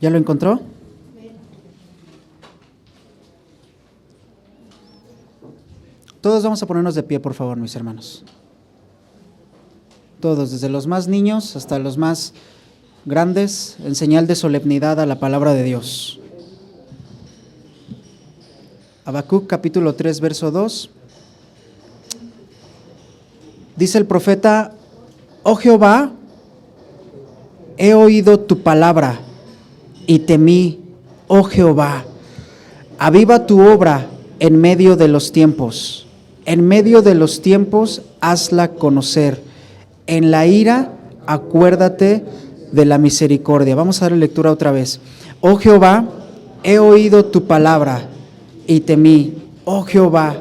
¿Ya lo encontró? Todos vamos a ponernos de pie, por favor, mis hermanos. Todos, desde los más niños hasta los más grandes, en señal de solemnidad a la palabra de Dios. Habacuc capítulo 3, verso 2. Dice el profeta: Oh Jehová, he oído tu palabra y temí, oh Jehová. Aviva tu obra en medio de los tiempos. En medio de los tiempos hazla conocer. En la ira acuérdate de la misericordia. Vamos a darle lectura otra vez. Oh Jehová, he oído tu palabra y temí, oh Jehová.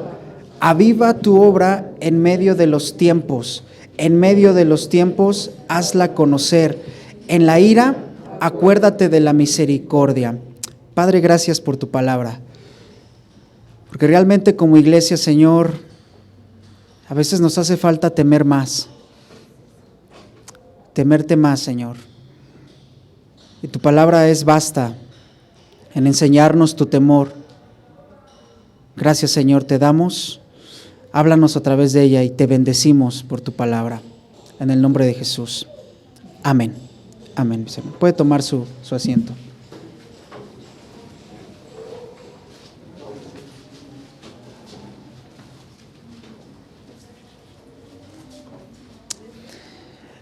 Aviva tu obra en medio de los tiempos. En medio de los tiempos hazla conocer. En la ira acuérdate de la misericordia. Padre, gracias por tu palabra. Porque realmente como iglesia, Señor, a veces nos hace falta temer más. Temerte más, Señor. Y tu palabra es basta en enseñarnos tu temor. Gracias, Señor, te damos. Háblanos a través de ella y te bendecimos por tu palabra. En el nombre de Jesús. Amén. Amén. Puede tomar su asiento.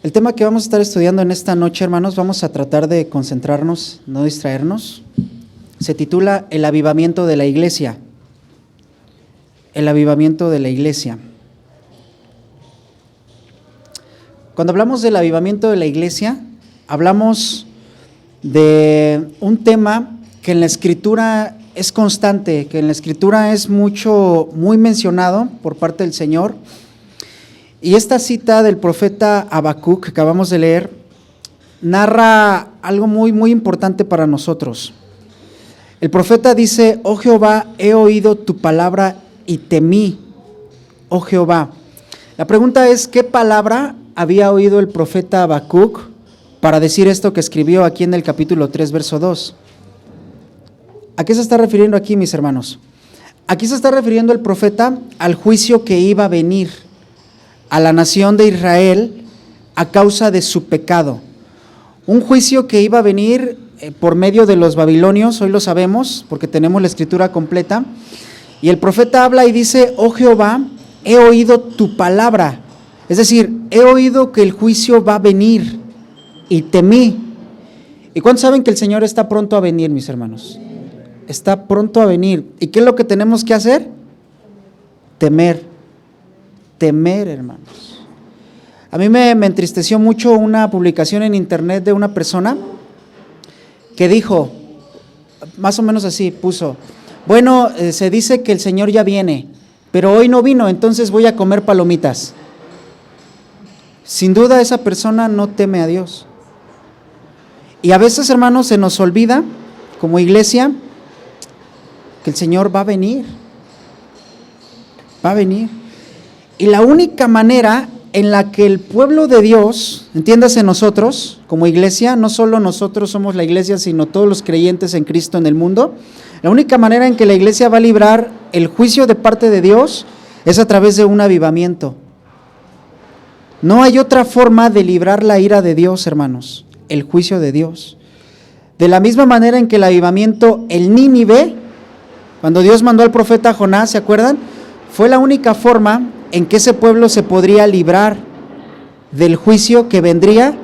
El tema que vamos a estar estudiando en esta noche, hermanos, vamos a tratar de concentrarnos, no distraernos. Se titula El avivamiento de la iglesia. El avivamiento de la iglesia. Cuando hablamos del avivamiento de la iglesia, hablamos de un tema que en la Escritura es constante, que en la Escritura es muy mencionado por parte del Señor. Y esta cita del profeta Habacuc que acabamos de leer narra algo muy importante para nosotros. El profeta dice: Oh Jehová, he oído tu palabra y temí, oh Jehová. La pregunta es, ¿qué palabra había oído el profeta Habacuc para decir esto que escribió aquí en el capítulo 3, verso 2? ¿A qué se está refiriendo aquí, mis hermanos? Aquí se está refiriendo el profeta al juicio que iba a venir a la nación de Israel a causa de su pecado. Un juicio que iba a venir por medio de los babilonios, hoy lo sabemos porque tenemos la escritura completa. Y el profeta habla y dice: Oh Jehová, he oído tu palabra. Es decir, he oído que el juicio va a venir y temí. ¿Y cuántos saben que el Señor está pronto a venir, mis hermanos? Está pronto a venir. ¿Y qué es lo que tenemos que hacer? Temer, hermanos. A mí me entristeció mucho una publicación en internet de una persona que dijo, más o menos así, puso: bueno, se dice que el Señor ya viene, pero hoy no vino, entonces voy a comer palomitas. Sin duda esa persona no teme a Dios. Y a veces, hermanos, se nos olvida como iglesia que el Señor va a venir. Va a venir. Y la única manera en la que el pueblo de Dios, entiéndase nosotros como iglesia, no solo nosotros somos la iglesia, sino todos los creyentes en Cristo en el mundo, la única manera en que la iglesia va a librar el juicio de parte de Dios es a través de un avivamiento. No hay otra forma de librar la ira de Dios, hermanos, el juicio de Dios. De la misma manera en que el avivamiento, el Nínive, cuando Dios mandó al profeta Jonás, ¿se acuerdan? Fue la única forma en que ese pueblo se podría librar del juicio que vendría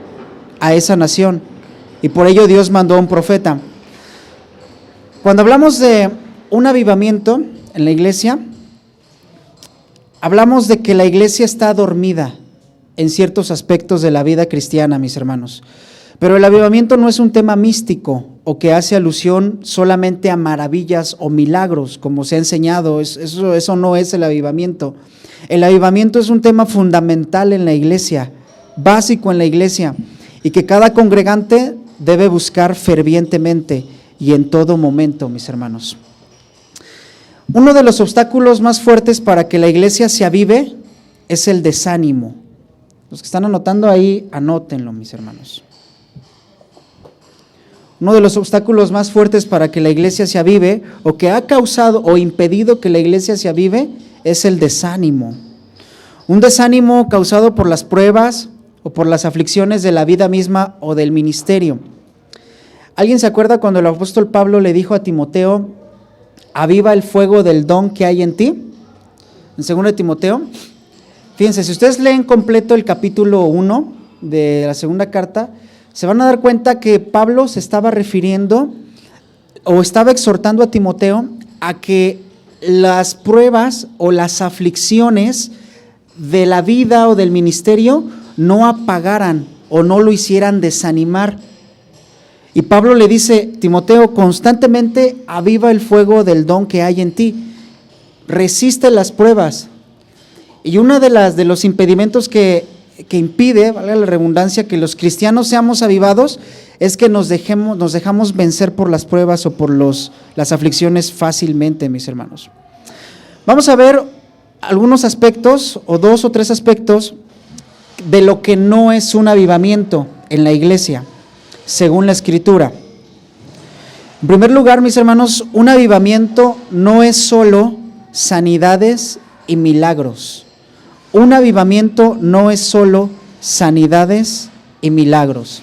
a esa nación. Y por ello Dios mandó a un profeta. Cuando hablamos de un avivamiento en la iglesia, hablamos de que la iglesia está dormida en ciertos aspectos de la vida cristiana, mis hermanos. Pero el avivamiento no es un tema místico o que hace alusión solamente a maravillas o milagros, como se ha enseñado. Eso no es el avivamiento. El avivamiento es un tema fundamental en la iglesia, básico en la iglesia, y que cada congregante debe buscar fervientemente y en todo momento, mis hermanos. Uno de los obstáculos más fuertes para que la iglesia se avive es el desánimo. Los que están anotando ahí, anótenlo, mis hermanos. uno de los obstáculos más fuertes para que la iglesia se avive, o que ha causado o impedido que la iglesia se avive, es el desánimo. Un desánimo causado por las pruebas o por las aflicciones de la vida misma o del ministerio. ¿Alguien se acuerda cuando el apóstol Pablo le dijo a Timoteo, aviva el fuego del don que hay en ti? En 2 de Timoteo. Fíjense, si ustedes leen completo el capítulo 1 de la segunda carta, se van a dar cuenta que Pablo se estaba refiriendo o estaba exhortando a Timoteo a que las pruebas o las aflicciones de la vida o del ministerio no apagaran o no lo hicieran desanimar. Y Pablo le dice, Timoteo, constantemente aviva el fuego del don que hay en ti, resiste las pruebas. Y uno de los impedimentos que impide, valga la redundancia, que los cristianos seamos avivados, es que nos dejamos vencer por las pruebas o por las aflicciones fácilmente, mis hermanos. Vamos a ver algunos aspectos, o 2 o 3 aspectos, de lo que no es un avivamiento en la iglesia, según la Escritura. En primer lugar, mis hermanos, un avivamiento no es solo sanidades y milagros. Un avivamiento no es solo sanidades y milagros.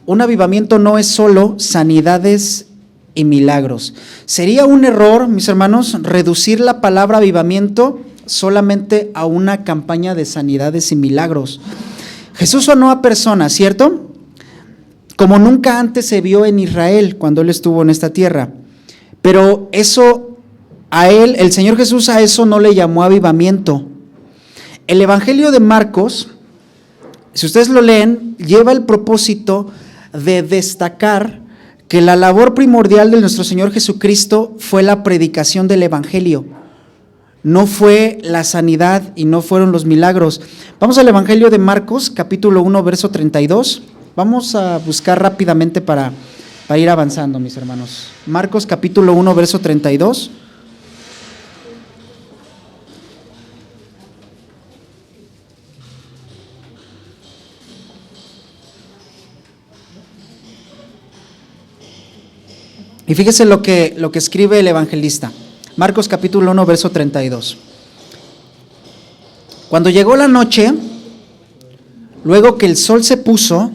Un avivamiento no es solo sanidades y milagros. Sería un error, mis hermanos, reducir la palabra avivamiento solamente a una campaña de sanidades y milagros. Jesús sanó a personas, ¿cierto? Como nunca antes se vio en Israel cuando Él estuvo en esta tierra. Pero eso, a Él, el Señor Jesús a eso no le llamó avivamiento. El Evangelio de Marcos, si ustedes lo leen, lleva el propósito de destacar que la labor primordial de nuestro Señor Jesucristo fue la predicación del Evangelio. No fue la sanidad y no fueron los milagros. Vamos al Evangelio de Marcos, capítulo 1, verso 32. Vamos a buscar rápidamente para ir avanzando, mis hermanos. Marcos, capítulo 1, verso 32. Y fíjese lo que escribe el evangelista. Marcos capítulo 1, verso 32. Cuando llegó la noche, luego que el sol se puso,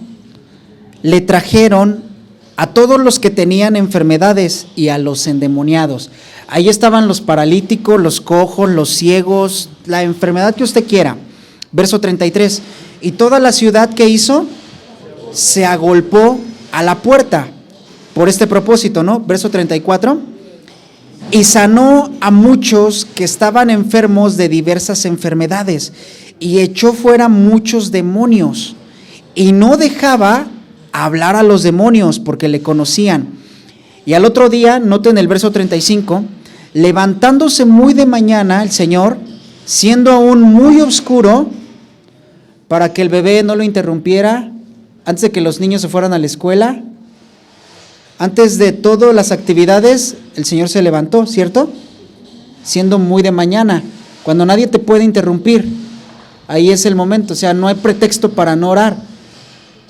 le trajeron a todos los que tenían enfermedades y a los endemoniados. Ahí estaban los paralíticos, los cojos, los ciegos, la enfermedad que usted quiera. Verso 33. Y toda la ciudad, ¿qué hizo? Se agolpó a la puerta por este propósito, ¿no? Verso 34. Y sanó a muchos que estaban enfermos de diversas enfermedades y echó fuera muchos demonios y no dejaba hablar a los demonios porque le conocían. Y al otro día, noten el verso 35, levantándose muy de mañana el Señor, siendo aún muy oscuro, para que el bebé no lo interrumpiera, antes de que los niños se fueran a la escuela, antes de todas las actividades, el Señor se levantó, ¿cierto? Siendo muy de mañana, cuando nadie te puede interrumpir, ahí es el momento, o sea, no hay pretexto para no orar,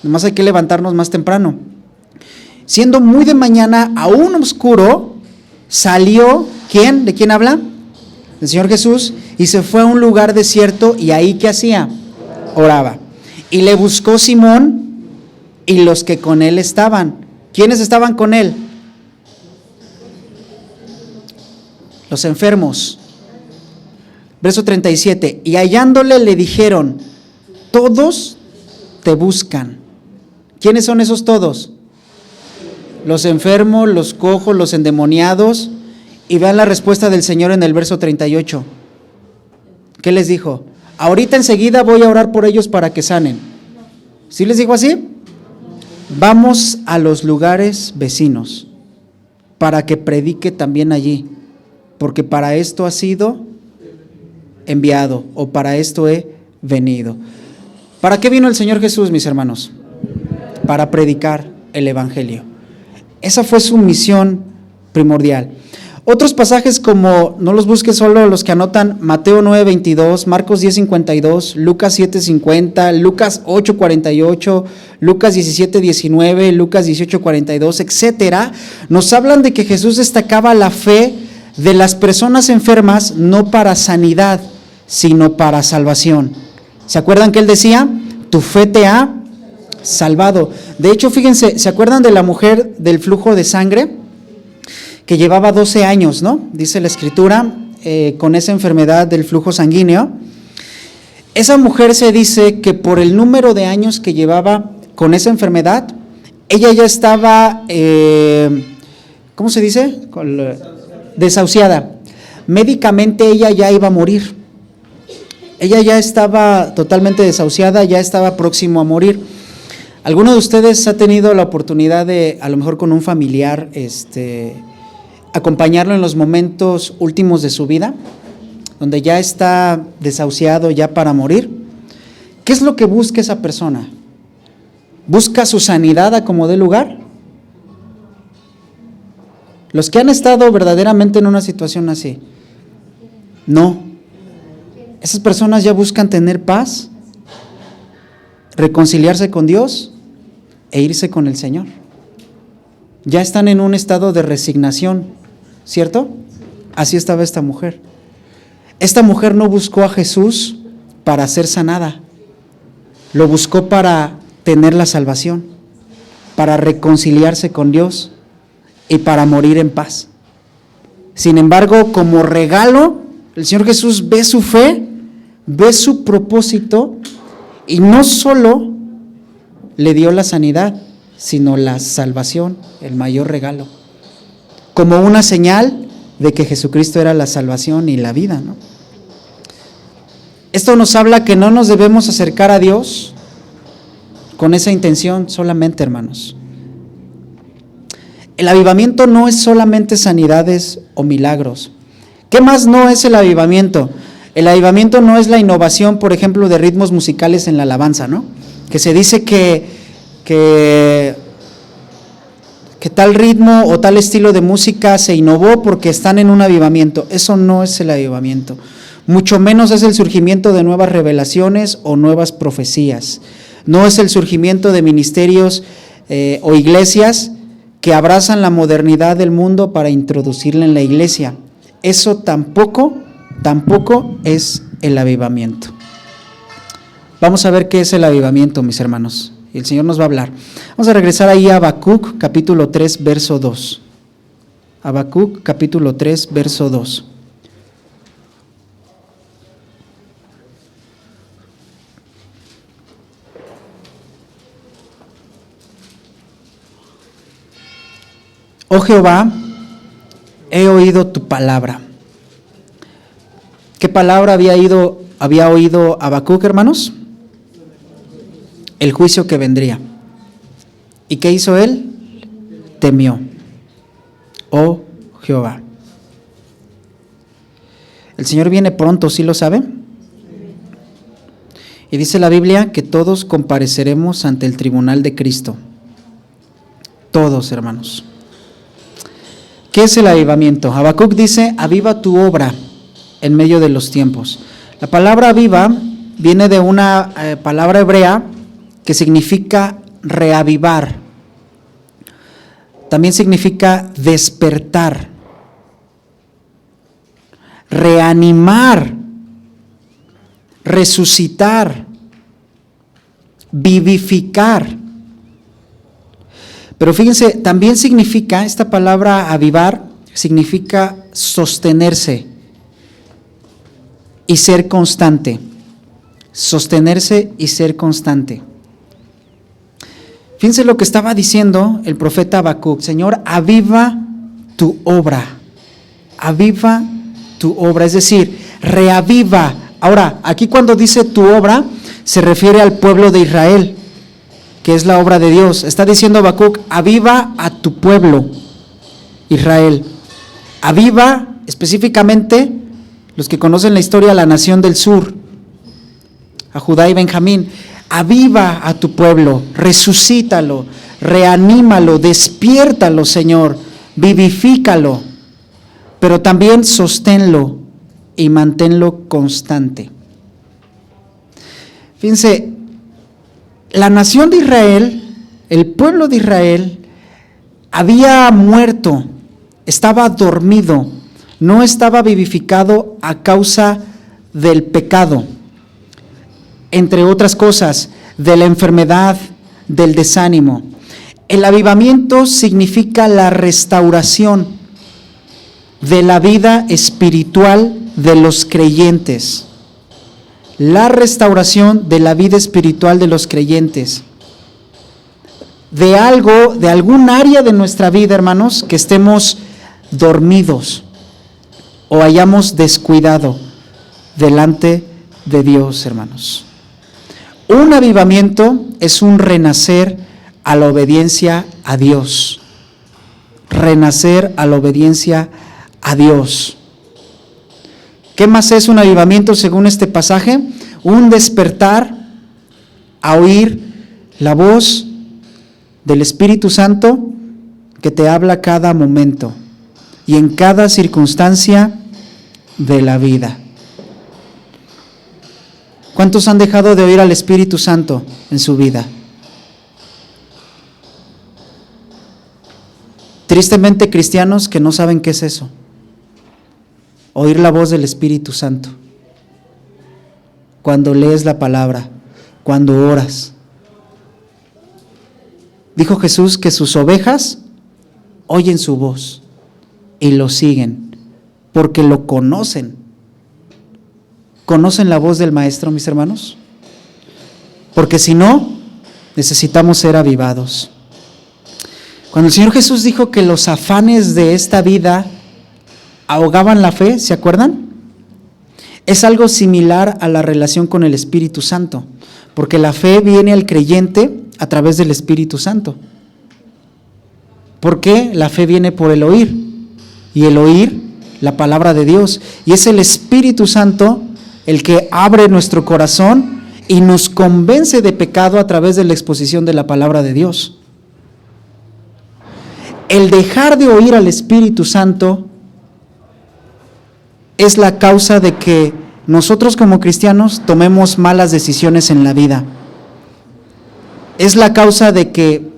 nomás hay que levantarnos más temprano. Siendo muy de mañana, aún oscuro, salió, ¿quién? ¿De quién habla? El Señor Jesús, y se fue a un lugar desierto, y ahí, ¿qué hacía? Oraba. Y le buscó Simón y los que con él estaban. ¿Quiénes estaban con él? Los enfermos. Verso 37. Y hallándole le dijeron, todos te buscan. ¿Quiénes son esos todos? Los enfermos, los cojos, los endemoniados. Y vean la respuesta del Señor en el verso 38. ¿Qué les dijo? Ahorita enseguida voy a orar por ellos para que sanen. ¿Sí les dijo así? Vamos a los lugares vecinos para que predique también allí, porque para esto ha sido enviado o para esto he venido. ¿Para qué vino el Señor Jesús, mis hermanos? Para predicar el Evangelio. Esa fue su misión primordial. Otros pasajes como, no los busques solo los que anotan, Mateo 9:22, Marcos 10:52, Lucas 7:50, Lucas 8:48, Lucas 17:19, Lucas 18:42, etcétera, nos hablan de que Jesús destacaba la fe de las personas enfermas no para sanidad, sino para salvación. ¿Se acuerdan que él decía? Tu fe te ha salvado. De hecho, fíjense, ¿se acuerdan de la mujer del flujo de sangre? Que llevaba 12 años, ¿no? Dice la Escritura, con esa enfermedad del flujo sanguíneo. Esa mujer se dice que por el número de años que llevaba con esa enfermedad, ella ya estaba, ¿cómo se dice? Desahuciada. Médicamente ella ya iba a morir. Ella ya estaba totalmente desahuciada, ya estaba próximo a morir. ¿Alguno de ustedes ha tenido la oportunidad de, a lo mejor con un familiar, acompañarlo en los momentos últimos de su vida, donde ya está desahuciado, ya para morir? ¿Qué es lo que busca esa persona? ¿Busca su sanidad a como dé lugar? Los que han estado verdaderamente en una situación así, no. Esas personas ya buscan tener paz, reconciliarse con Dios e irse con el Señor. Ya están en un estado de resignación, ¿cierto? Así estaba esta mujer. Esta mujer no buscó a Jesús para ser sanada, lo buscó para tener la salvación, para reconciliarse con Dios y para morir en paz. Sin embargo, como regalo, el Señor Jesús ve su fe, ve su propósito y no solo le dio la sanidad, sino la salvación, el mayor regalo, como una señal de que Jesucristo era la salvación y la vida, ¿no? Esto nos habla que no nos debemos acercar a Dios con esa intención solamente, hermanos. El avivamiento no es solamente sanidades o milagros. ¿Qué más no es el avivamiento? El avivamiento no es la innovación, por ejemplo, de ritmos musicales en la alabanza, ¿no? Que se dice que tal ritmo o tal estilo de música se innovó porque están en un avivamiento. Eso no es el avivamiento. Mucho menos es el surgimiento de nuevas revelaciones o nuevas profecías. No es el surgimiento de ministerios o iglesias que abrazan la modernidad del mundo para introducirla en la iglesia. Eso tampoco es el avivamiento. Vamos a ver qué es el avivamiento, mis hermanos. Y el Señor nos va a hablar. Vamos a regresar ahí a Habacuc, capítulo 3, verso 2. Habacuc, capítulo 3, verso 2. Oh Jehová, he oído tu palabra. ¿Qué palabra había oído Habacuc, hermanos? El juicio que vendría. ¿Y qué hizo él? Temió. Oh Jehová. El Señor viene pronto, ¿sí lo sabe? Y dice la Biblia que todos compareceremos ante el tribunal de Cristo. Todos, hermanos. ¿Qué es el avivamiento? Habacuc dice, aviva tu obra en medio de los tiempos. La palabra aviva viene de una palabra hebrea que significa reavivar. También significa despertar, reanimar, resucitar, vivificar. Pero fíjense, también significa, esta palabra avivar, significa sostenerse y ser constante. Sostenerse y ser constante. Fíjense lo que estaba diciendo el profeta Habacuc: Señor, aviva tu obra. Aviva tu obra, es decir, reaviva. Ahora, aquí cuando dice tu obra, se refiere al pueblo de Israel, que es la obra de Dios. Está diciendo Habacuc, aviva a tu pueblo, Israel. Aviva específicamente, los que conocen la historia, la nación del sur, a Judá y Benjamín. Aviva a tu pueblo, resucítalo, reanímalo, despiértalo, Señor, vivifícalo. pero también sosténlo y manténlo constante. Fíjense, la nación de Israel, el pueblo de Israel, había muerto, estaba dormido, no estaba vivificado a causa del pecado, entre otras cosas, de la enfermedad, del desánimo. El avivamiento significa la restauración de la vida espiritual de los creyentes. La restauración de la vida espiritual de los creyentes. De algo, de algún área de nuestra vida, hermanos, que estemos dormidos o hayamos descuidado delante de Dios, hermanos. Un avivamiento es un renacer a la obediencia a Dios. Renacer a la obediencia a Dios. ¿Qué más es un avivamiento según este pasaje? Un despertar a oír la voz del Espíritu Santo que te habla cada momento y en cada circunstancia de la vida. ¿Cuántos han dejado de oír al Espíritu Santo en su vida? Tristemente cristianos que no saben qué es eso. Oír la voz del Espíritu Santo. Cuando lees la palabra, cuando oras. Dijo Jesús que sus ovejas oyen su voz y lo siguen porque lo conocen. ¿Conocen la voz del Maestro, mis hermanos? Porque si no, necesitamos ser avivados. Cuando el Señor Jesús dijo que los afanes de esta vida ahogaban la fe, ¿se acuerdan? Es algo similar a la relación con el Espíritu Santo, porque la fe viene al creyente a través del Espíritu Santo. ¿Por qué? La fe viene por el oír, y el oír la palabra de Dios, y es el Espíritu Santo el que abre nuestro corazón y nos convence de pecado a través de la exposición de la palabra de Dios. El dejar de oír al Espíritu Santo es la causa de que nosotros como cristianos tomemos malas decisiones en la vida. Es la causa de que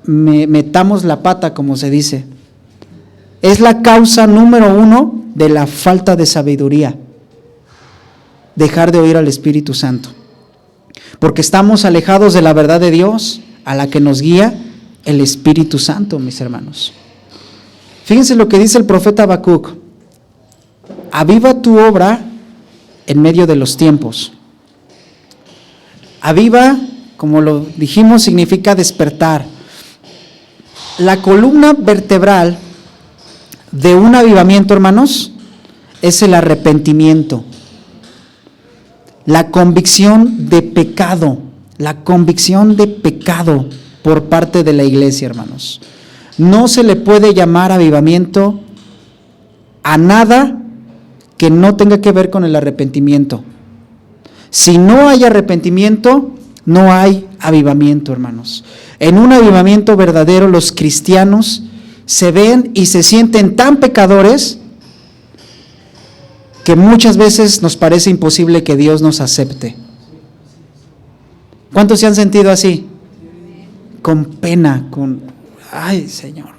metamos la pata, como se dice. Es la causa número 1 de la falta de sabiduría. Dejar de oír al Espíritu Santo. Porque estamos alejados de la verdad de Dios, a la que nos guía el Espíritu Santo, mis hermanos. Fíjense lo que dice el profeta Habacuc. Aviva tu obra en medio de los tiempos. Aviva, como lo dijimos, significa despertar. La columna vertebral de un avivamiento, hermanos, es el arrepentimiento. La convicción de pecado. La convicción de pecado por parte de la iglesia, hermanos. No se le puede llamar avivamiento a nada que no tenga que ver con el arrepentimiento. Si no hay arrepentimiento, no hay avivamiento, hermanos. En un avivamiento verdadero, los cristianos se ven y se sienten tan pecadores que muchas veces nos parece imposible que Dios nos acepte. ¿Cuántos se han sentido así? Con pena, ay, Señor,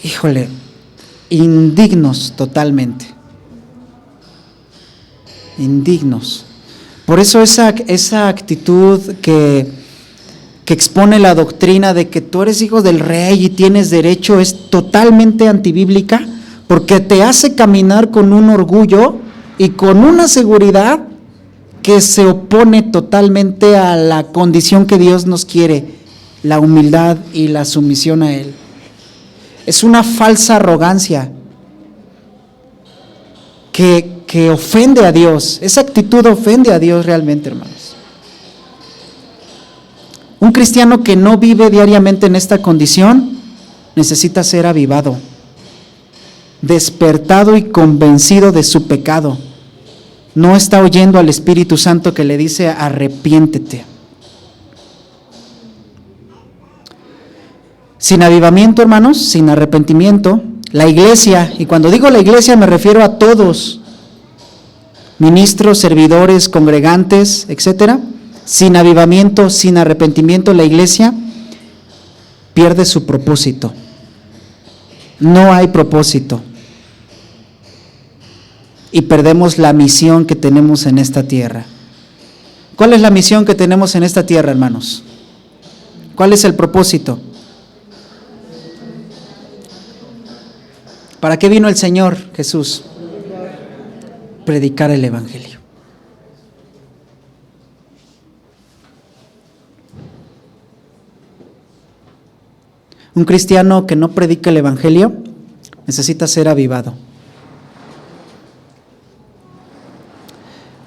híjole, indignos totalmente. Indignos. Por eso esa actitud que expone la doctrina de que tú eres hijo del rey y tienes derecho es totalmente antibíblica, porque te hace caminar con un orgullo y con una seguridad que se opone totalmente a la condición que Dios nos quiere, la humildad y la sumisión a Él. Es una falsa arrogancia que ofende a Dios. Esa actitud ofende a Dios realmente, hermanos. Un cristiano que no vive diariamente en esta condición necesita ser avivado, despertado y convencido de su pecado. No está oyendo al Espíritu Santo que le dice arrepiéntete. Sin avivamiento, hermanos, sin arrepentimiento, la iglesia, y cuando digo la iglesia me refiero a todos, ministros, servidores, congregantes, etcétera, sin avivamiento, sin arrepentimiento, la iglesia pierde su propósito. No hay propósito. Y perdemos la misión que tenemos en esta tierra. ¿Cuál es la misión que tenemos en esta tierra, hermanos? ¿Cuál es el propósito? ¿Para qué vino el Señor Jesús? Predicar el Evangelio. Un cristiano que no predica el Evangelio necesita ser avivado.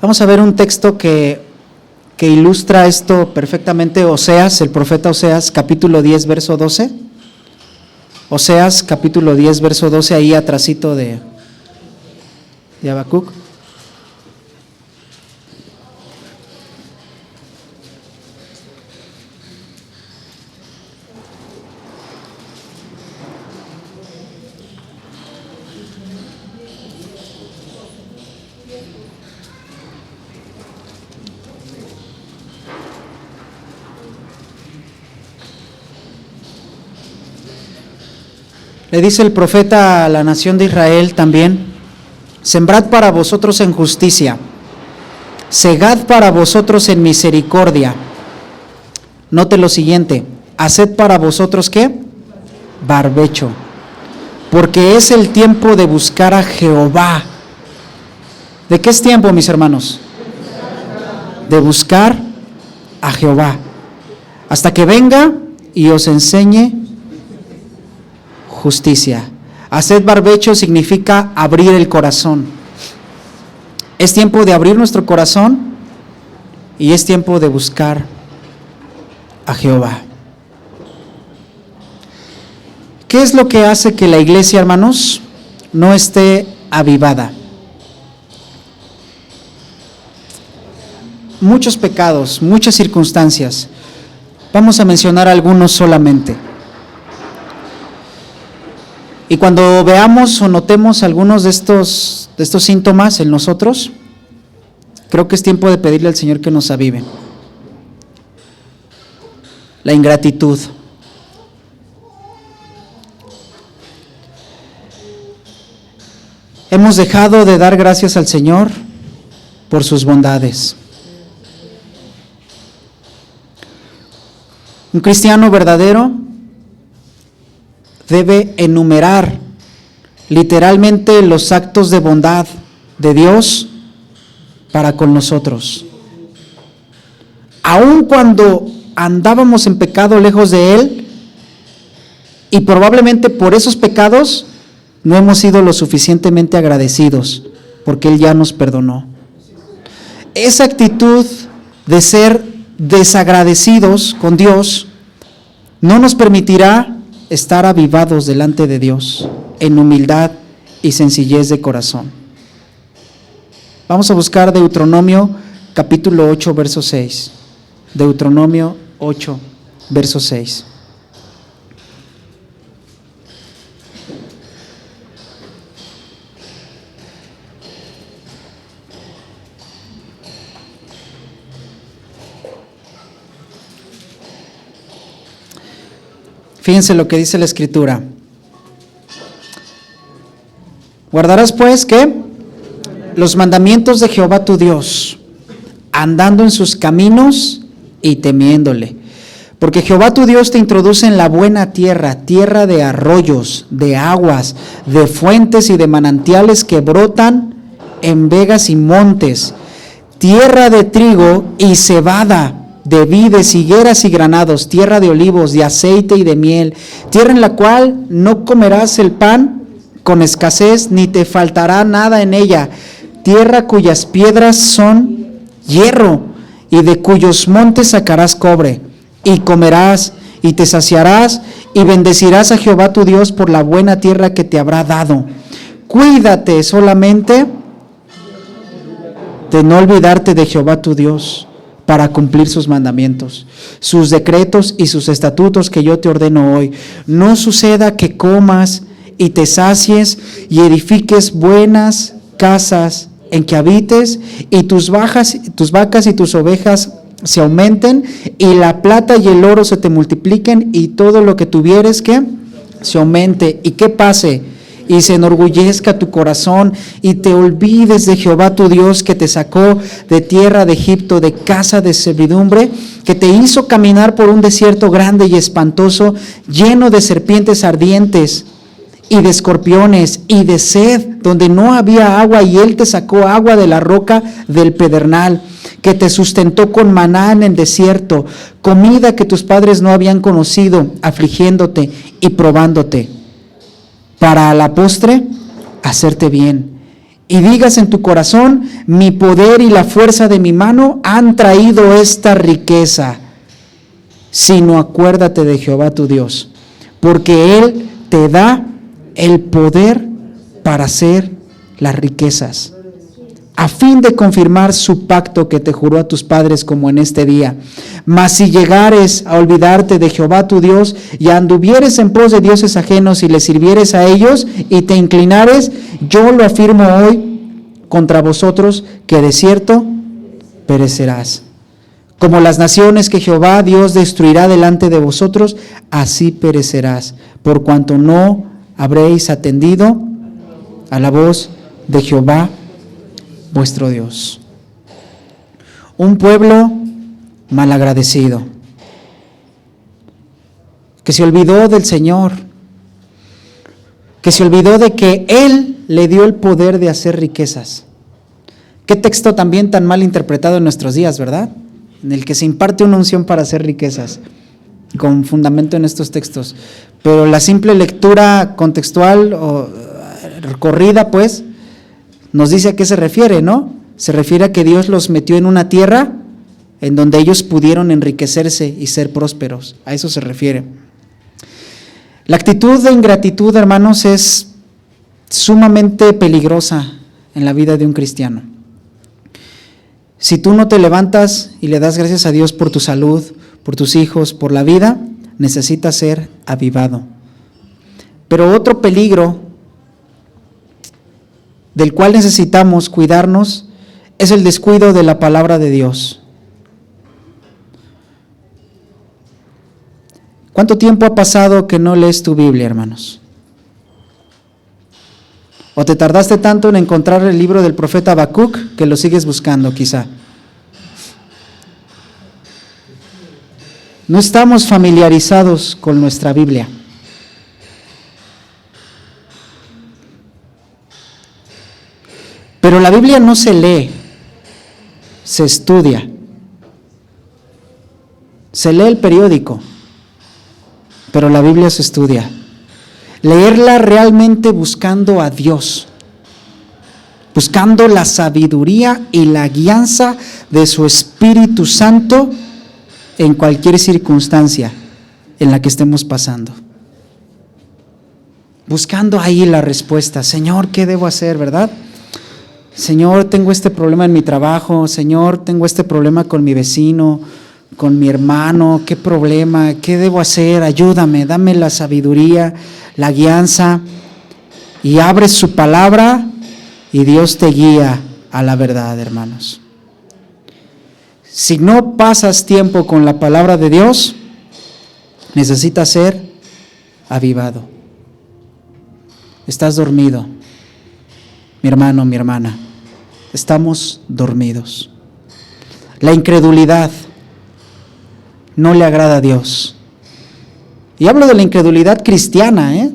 Vamos a ver un texto que ilustra esto perfectamente. Oseas, el profeta Oseas, capítulo 10, verso 12. Oseas, capítulo 10, verso 12, ahí atrasito de Habacuc. Le dice el profeta a la nación de Israel también: sembrad para vosotros en justicia, segad para vosotros en misericordia. Note lo siguiente: haced para vosotros ¿qué? Barbecho, porque es el tiempo de buscar a Jehová. ¿De qué es tiempo, mis hermanos? De buscar a Jehová, hasta que venga y os enseñe justicia. Haced barbecho significa abrir el corazón. Es tiempo de abrir nuestro corazón y es tiempo de buscar a Jehová. ¿Qué es lo que hace que la iglesia, hermanos, no esté avivada? Muchos pecados, muchas circunstancias. Vamos a mencionar algunos solamente. Y cuando veamos o notemos algunos de estos síntomas en nosotros, creo que es tiempo de pedirle al Señor que nos avive. La ingratitud. Hemos dejado de dar gracias al Señor por sus bondades. Un cristiano verdadero debe enumerar literalmente los actos de bondad de Dios para con nosotros. Aun cuando andábamos en pecado lejos de Él, y probablemente por esos pecados no hemos sido lo suficientemente agradecidos, porque Él ya nos perdonó. Esa actitud de ser desagradecidos con Dios no nos permitirá estar avivados delante de Dios en humildad y sencillez de corazón. Vamos a buscar Deuteronomio capítulo 8, verso 6. Deuteronomio 8, verso 6. Fíjense lo que dice la Escritura. Guardarás pues, ¿qué? Los mandamientos de Jehová tu Dios, andando en sus caminos y temiéndole. Porque Jehová tu Dios te introduce en la buena tierra, tierra de arroyos, de aguas, de fuentes y de manantiales que brotan en vegas y montes, tierra de trigo y cebada, de vides, higueras y granados, tierra de olivos, de aceite y de miel, tierra en la cual no comerás el pan con escasez, ni te faltará nada en ella, tierra cuyas piedras son hierro, y de cuyos montes sacarás cobre, y comerás, y te saciarás, y bendecirás a Jehová tu Dios por la buena tierra que te habrá dado. Cuídate solamente de no olvidarte de Jehová tu Dios, para cumplir sus mandamientos, sus decretos y sus estatutos que yo te ordeno hoy. No suceda que comas y te sacies y edifiques buenas casas en que habites, y tus vacas y tus ovejas se aumenten, y la plata y el oro se te multipliquen, y todo lo que tuvieres que se aumente, y que pase, y se enorgullezca tu corazón, y te olvides de Jehová tu Dios, que te sacó de tierra de Egipto, de casa de servidumbre, que te hizo caminar por un desierto grande y espantoso, lleno de serpientes ardientes y de escorpiones y de sed, donde no había agua, y Él te sacó agua de la roca del pedernal, que te sustentó con maná en el desierto, comida que tus padres no habían conocido, afligiéndote y probándote, para a la postre hacerte bien. Y digas en tu corazón: mi poder y la fuerza de mi mano han traído esta riqueza. Sino acuérdate de Jehová tu Dios, porque Él te da el poder para hacer las riquezas, a fin de confirmar su pacto que te juró a tus padres, como en este día. Mas si llegares a olvidarte de Jehová tu Dios, y anduvieres en pos de dioses ajenos, y les sirvieres a ellos, y te inclinares, yo lo afirmo hoy contra vosotros, que de cierto perecerás. Como las naciones que Jehová Dios destruirá delante de vosotros, así perecerás, por cuanto no habréis atendido a la voz de Jehová vuestro Dios. Un pueblo malagradecido, que se olvidó del Señor, que se olvidó de que Él le dio el poder de hacer riquezas. Qué texto también tan mal interpretado en nuestros días, ¿verdad? En el que se imparte una unción para hacer riquezas, con fundamento en estos textos. Pero la simple lectura contextual o corrida, pues, nos dice a qué se refiere, ¿no? Se refiere a que Dios los metió en una tierra en donde ellos pudieron enriquecerse y ser prósperos. A eso se refiere. La actitud de ingratitud, hermanos, es sumamente peligrosa en la vida de un cristiano. Si tú no te levantas y le das gracias a Dios por tu salud, por tus hijos, por la vida, necesitas ser avivado. Pero otro peligro del cual necesitamos cuidarnos es el descuido de la palabra de Dios. ¿Cuánto tiempo ha pasado que no lees tu Biblia, hermanos? ¿O te tardaste tanto en encontrar el libro del profeta Habacuc que lo sigues buscando quizá? No estamos familiarizados con nuestra Biblia. Pero la Biblia no se lee, se estudia. Se lee el periódico, pero la Biblia se estudia. Leerla realmente buscando a Dios, buscando la sabiduría y la guianza de su Espíritu Santo en cualquier circunstancia en la que estemos pasando. Buscando ahí la respuesta. Señor, ¿qué debo hacer, verdad? Señor, tengo este problema en mi trabajo. Señor, tengo este problema con mi vecino, con mi hermano. ¿Qué problema? ¿Qué debo hacer? Ayúdame, dame la sabiduría, la guianza. Y abres su palabra y Dios te guía a la verdad, hermanos. Si no pasas tiempo con la palabra de Dios, necesitas ser avivado. Estás dormido, mi hermano, mi hermana. Estamos dormidos. La incredulidad no le agrada a Dios. Y hablo de la incredulidad cristiana,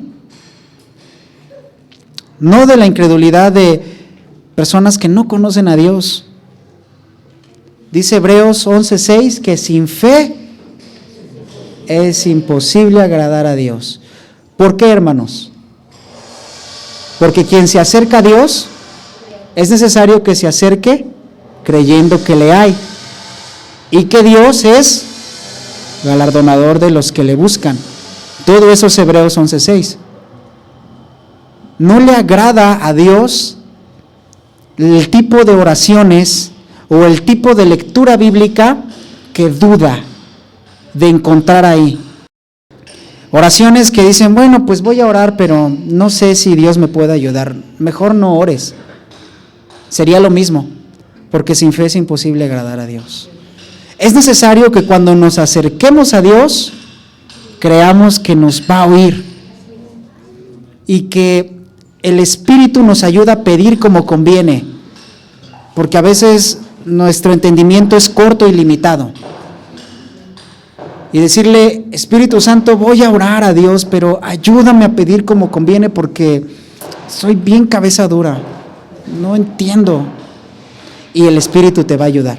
no de la incredulidad de personas que no conocen a Dios. Dice Hebreos 11:6 que sin fe es imposible agradar a Dios. ¿Por qué, hermanos? Porque quien se acerca a Dios es necesario que se acerque creyendo que le hay y que Dios es galardonador de los que le buscan. Todo eso es Hebreos 11:6. No le agrada a Dios el tipo de oraciones o el tipo de lectura bíblica que duda de encontrar ahí. Oraciones que dicen, bueno, pues voy a orar, pero no sé si Dios me puede ayudar. Mejor no ores. Sería lo mismo, porque sin fe es imposible agradar a Dios. Es necesario que cuando nos acerquemos a Dios, creamos que nos va a oír y que el Espíritu nos ayuda a pedir como conviene, porque a veces nuestro entendimiento es corto y limitado. Y decirle, Espíritu Santo, voy a orar a Dios, pero ayúdame a pedir como conviene porque soy bien cabeza dura, no entiendo. Y el Espíritu te va a ayudar.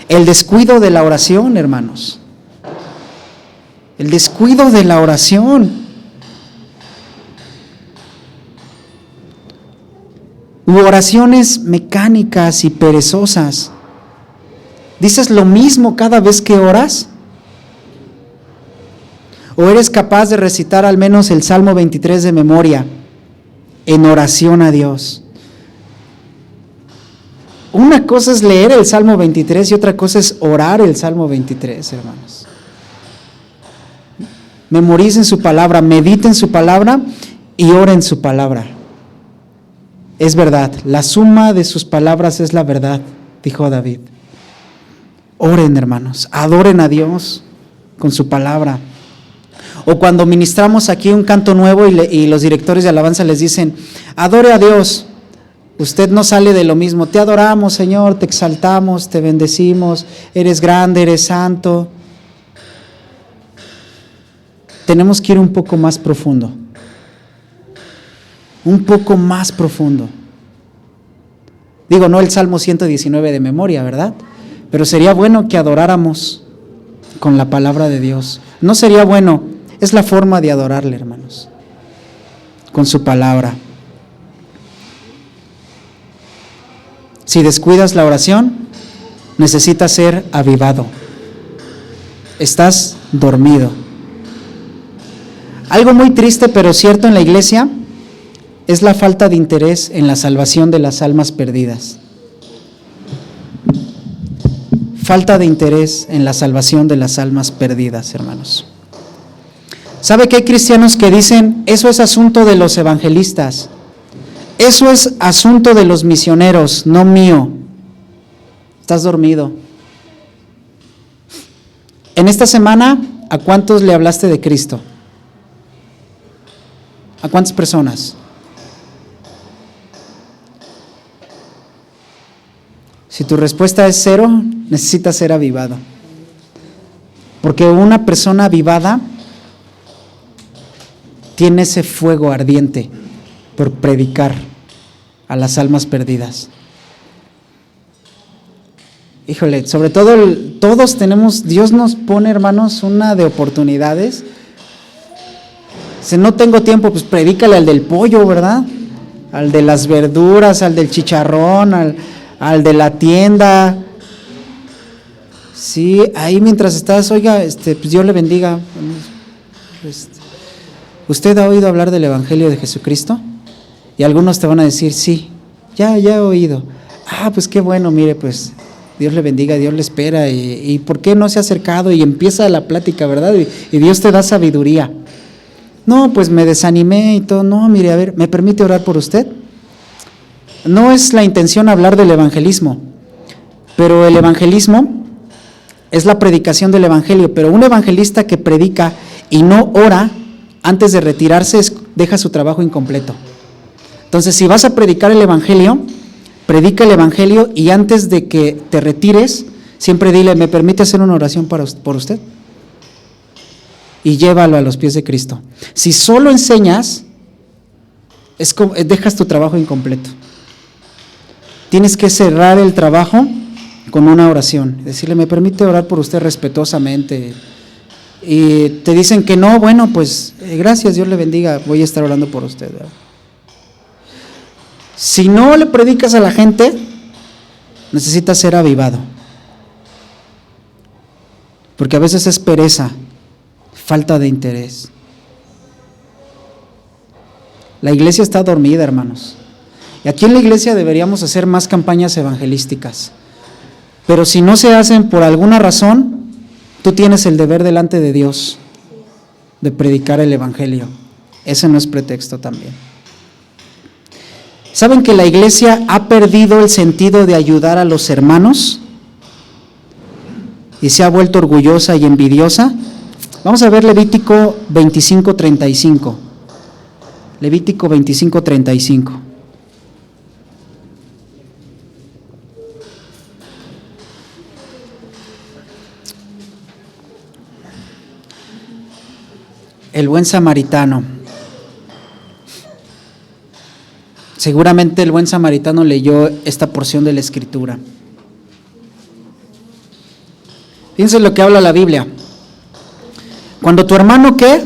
El descuido de la oración, hermanos. El descuido de la oración. U oraciones mecánicas y perezosas. ¿Dices lo mismo cada vez que oras? ¿O eres capaz de recitar al menos el Salmo 23 de memoria en oración a Dios? Una cosa es leer el Salmo 23 y otra cosa es orar el Salmo 23, hermanos. Memoricen su palabra, mediten su palabra y oren su palabra. Es verdad, la suma de sus palabras es la verdad, dijo David. Oren, hermanos, adoren a Dios con su palabra. O cuando ministramos aquí un canto nuevo y los directores de alabanza les dicen, adore a Dios. Usted no sale de lo mismo, te adoramos, Señor, te exaltamos, te bendecimos, eres grande, eres santo. Tenemos que ir un poco más profundo. Un poco más profundo. Digo, no el Salmo 119 de memoria, ¿verdad? Pero sería bueno que adoráramos con la palabra de Dios. No sería bueno, es la forma de adorarle, hermanos, con su palabra. Si descuidas la oración, necesitas ser avivado. Estás dormido. Algo muy triste pero cierto en la iglesia es la falta de interés en la salvación de las almas perdidas. Falta de interés en la salvación de las almas perdidas, hermanos. ¿Sabe que hay cristianos que dicen, eso es asunto de los evangelistas? Eso es asunto de los misioneros, no mío. Estás dormido. En esta semana, ¿a cuántos le hablaste de Cristo? ¿A cuántas personas? Si tu respuesta es 0, necesitas ser avivado. Porque una persona avivada tiene ese fuego ardiente por predicar a las almas perdidas. Híjole, sobre todo todos tenemos, Dios nos pone, hermanos, una de oportunidades. Si no tengo tiempo, pues predícale al del pollo, ¿verdad? Al de las verduras, al del chicharrón, al de la tienda. Sí, ahí mientras estás, oiga, pues Dios le bendiga. ¿Usted ha oído hablar del Evangelio de Jesucristo? Y algunos te van a decir, sí, ya he oído. Pues qué bueno, mire, pues Dios le bendiga, Dios le espera. ¿Y por qué no se ha acercado? Y empieza la plática, ¿verdad? Y Dios te da sabiduría. No, pues me desanimé y todo. No, mire, a ver, ¿me permite orar por usted? No es la intención hablar del evangelismo, pero el evangelismo es la predicación del evangelio. Pero un evangelista que predica y no ora antes de retirarse deja su trabajo incompleto. Entonces, si vas a predicar el evangelio, predica el evangelio y antes de que te retires, siempre dile, ¿me permite hacer una oración por usted? Y llévalo a los pies de Cristo. Si solo enseñas, dejas tu trabajo incompleto. Tienes que cerrar el trabajo con una oración. Decirle, ¿me permite orar por usted respetuosamente? Y te dicen que no, bueno, pues gracias, Dios le bendiga, voy a estar orando por usted, ¿verdad? Si no le predicas a la gente, necesitas ser avivado. Porque a veces es pereza, falta de interés. La iglesia está dormida, hermanos. Y aquí en la iglesia deberíamos hacer más campañas evangelísticas. Pero si no se hacen por alguna razón, Tú tienes el deber delante de Dios de predicar el evangelio. Ese no es pretexto también. ¿Saben que la iglesia ha perdido el sentido de ayudar a los hermanos? Y se ha vuelto orgullosa y envidiosa. Vamos a ver Levítico 25:35. Levítico 25:35. El buen samaritano. Seguramente el buen samaritano leyó esta porción de la Escritura. Fíjense lo que habla la Biblia. Cuando tu hermano, ¿qué?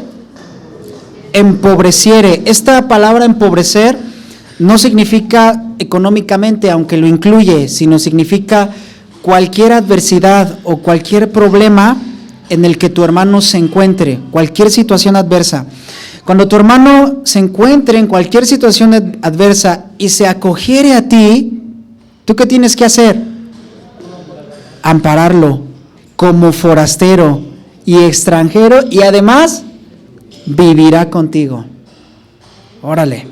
Empobreciere. Esta palabra empobrecer no significa económicamente, aunque lo incluye, sino significa cualquier adversidad o cualquier problema en el que tu hermano se encuentre, cualquier situación adversa. Cuando tu hermano se encuentre en cualquier situación adversa y se acogiere a ti, ¿tú qué tienes que hacer? Ampararlo como forastero y extranjero, y además vivirá contigo. Órale.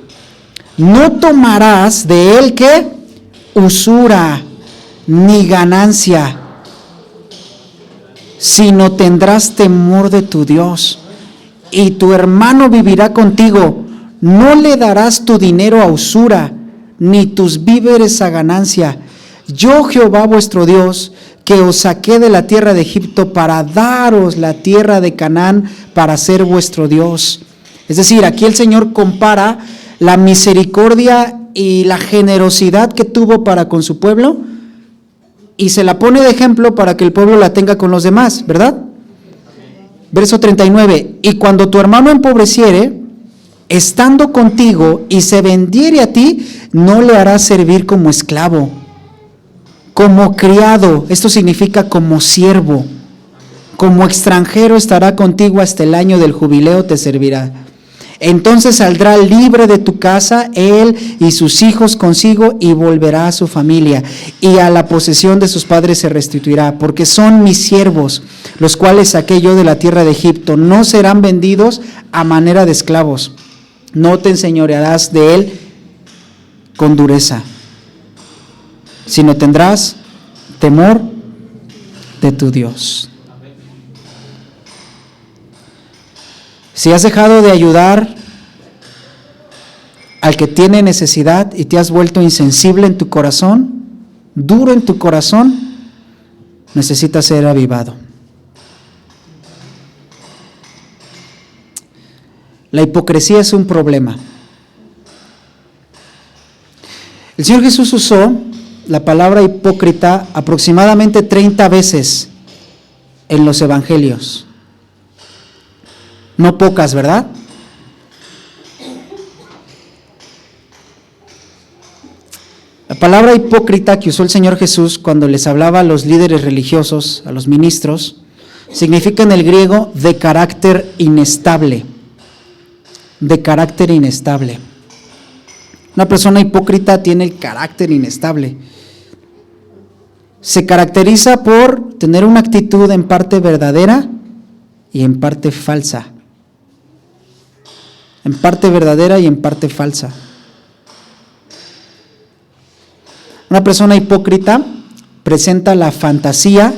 No tomarás de él, ¿qué? Usura ni ganancia, sino tendrás temor de tu Dios, y tu hermano vivirá contigo. No le darás tu dinero a usura, ni tus víveres a ganancia. Yo, Jehová vuestro Dios, que os saqué de la tierra de Egipto para daros la tierra de Canaán para ser vuestro Dios. Es decir, aquí el Señor compara la misericordia y la generosidad que tuvo para con su pueblo, y se la pone de ejemplo para que el pueblo la tenga con los demás, ¿verdad? Verso 39, y cuando tu hermano empobreciere, estando contigo, y se vendiere a ti, no le harás servir como esclavo, como criado, esto significa como siervo, como extranjero estará contigo hasta el año del jubileo te servirá. Entonces saldrá libre de tu casa, él y sus hijos consigo, y volverá a su familia, y a la posesión de sus padres se restituirá, porque son mis siervos, los cuales saqué yo de la tierra de Egipto. No serán vendidos a manera de esclavos, no te enseñorearás de él con dureza, sino tendrás temor de tu Dios. Si has dejado de ayudar al que tiene necesidad y te has vuelto insensible en tu corazón, duro en tu corazón, necesitas ser avivado. La hipocresía es un problema. El Señor Jesús usó la palabra hipócrita aproximadamente 30 veces en los evangelios. No pocas, ¿verdad? La palabra hipócrita que usó el Señor Jesús cuando les hablaba a los líderes religiosos, a los ministros, significa en el griego de carácter inestable. De carácter inestable. Una persona hipócrita tiene el carácter inestable. Se caracteriza por tener una actitud en parte verdadera y en parte falsa. En parte verdadera y en parte falsa. Una persona hipócrita presenta la fantasía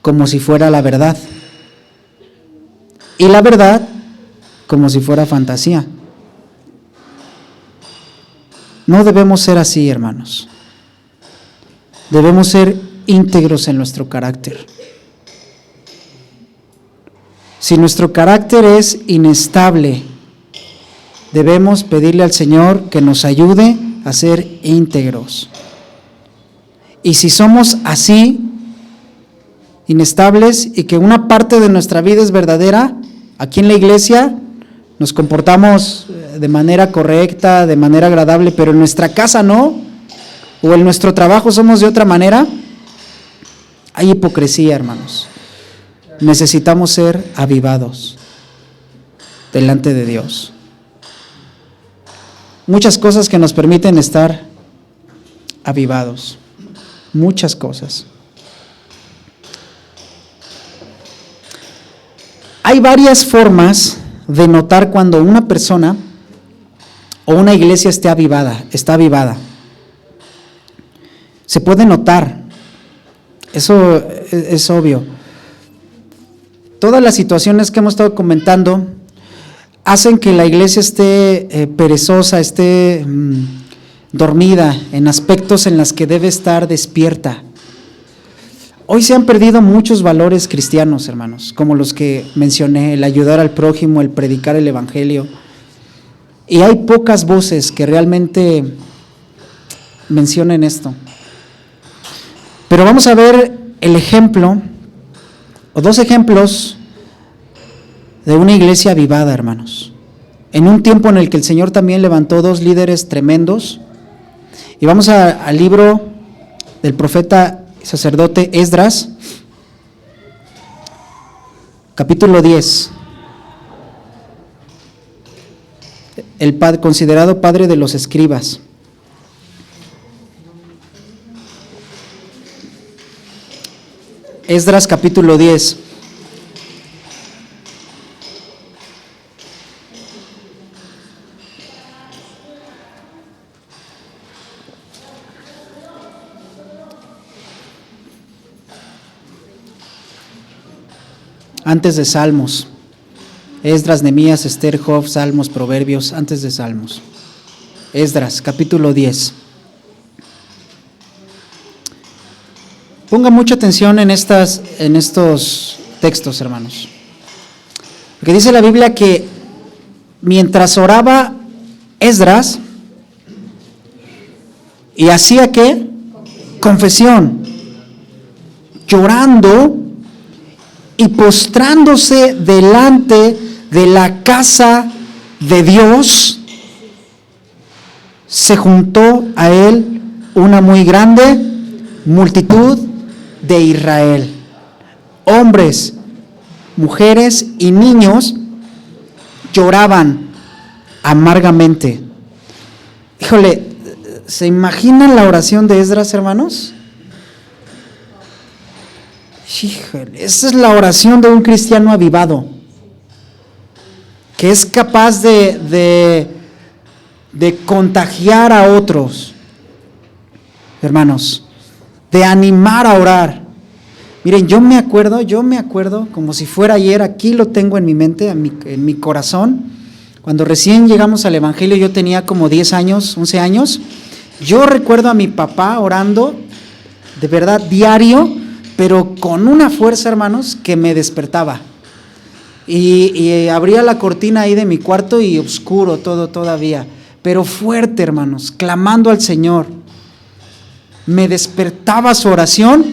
como si fuera la verdad, y la verdad como si fuera fantasía. No debemos ser así, hermanos. Debemos ser íntegros en nuestro carácter. Si nuestro carácter es inestable, debemos pedirle al Señor que nos ayude a ser íntegros. Y si somos así, inestables, y que una parte de nuestra vida es verdadera, aquí en la iglesia nos comportamos de manera correcta, de manera agradable, pero en nuestra casa no, o en nuestro trabajo somos de otra manera, hay hipocresía, hermanos. Necesitamos ser avivados delante de Dios. Muchas cosas que nos permiten estar avivados. Muchas cosas. Hay varias formas de notar cuando una persona o una iglesia está avivada. Se puede notar, eso es obvio. Todas las situaciones que hemos estado comentando hacen que la iglesia esté perezosa, esté dormida en aspectos en los que debe estar despierta. Hoy se han perdido muchos valores cristianos, hermanos, como los que mencioné: el ayudar al prójimo, el predicar el evangelio. Y hay pocas voces que realmente mencionen esto. Pero vamos a ver el ejemplo, o dos ejemplos de una iglesia avivada, hermanos. En un tiempo en el que el Señor también levantó dos líderes tremendos. Y vamos al libro del profeta y sacerdote Esdras, capítulo 10. Considerado padre de los escribas. Esdras capítulo 10. Antes de Salmos. Esdras, Nehemías, Esther, Job, Salmos, Proverbios, antes de Salmos. Esdras, capítulo 10. Ponga mucha atención en estos textos, hermanos. Porque dice la Biblia que mientras oraba Esdras, y hacía ¿qué? Confesión, llorando y postrándose delante de la casa de Dios, se juntó a él una muy grande multitud de Israel, hombres, mujeres y niños lloraban amargamente. Híjole, ¿se imaginan la oración de Esdras, hermanos? Híjole, esa es la oración de un cristiano avivado, que es capaz de contagiar a otros, hermanos, de animar a orar. Miren, yo me acuerdo como si fuera ayer, aquí lo tengo en mi mente, en mi corazón. Cuando recién llegamos al evangelio, yo tenía como 10 años, 11 años. Yo recuerdo a mi papá orando, de verdad, diario, pero con una fuerza, hermanos, que me despertaba. Y abría la cortina ahí de mi cuarto y oscuro todo todavía, pero fuerte, hermanos, clamando al Señor. Me despertaba su oración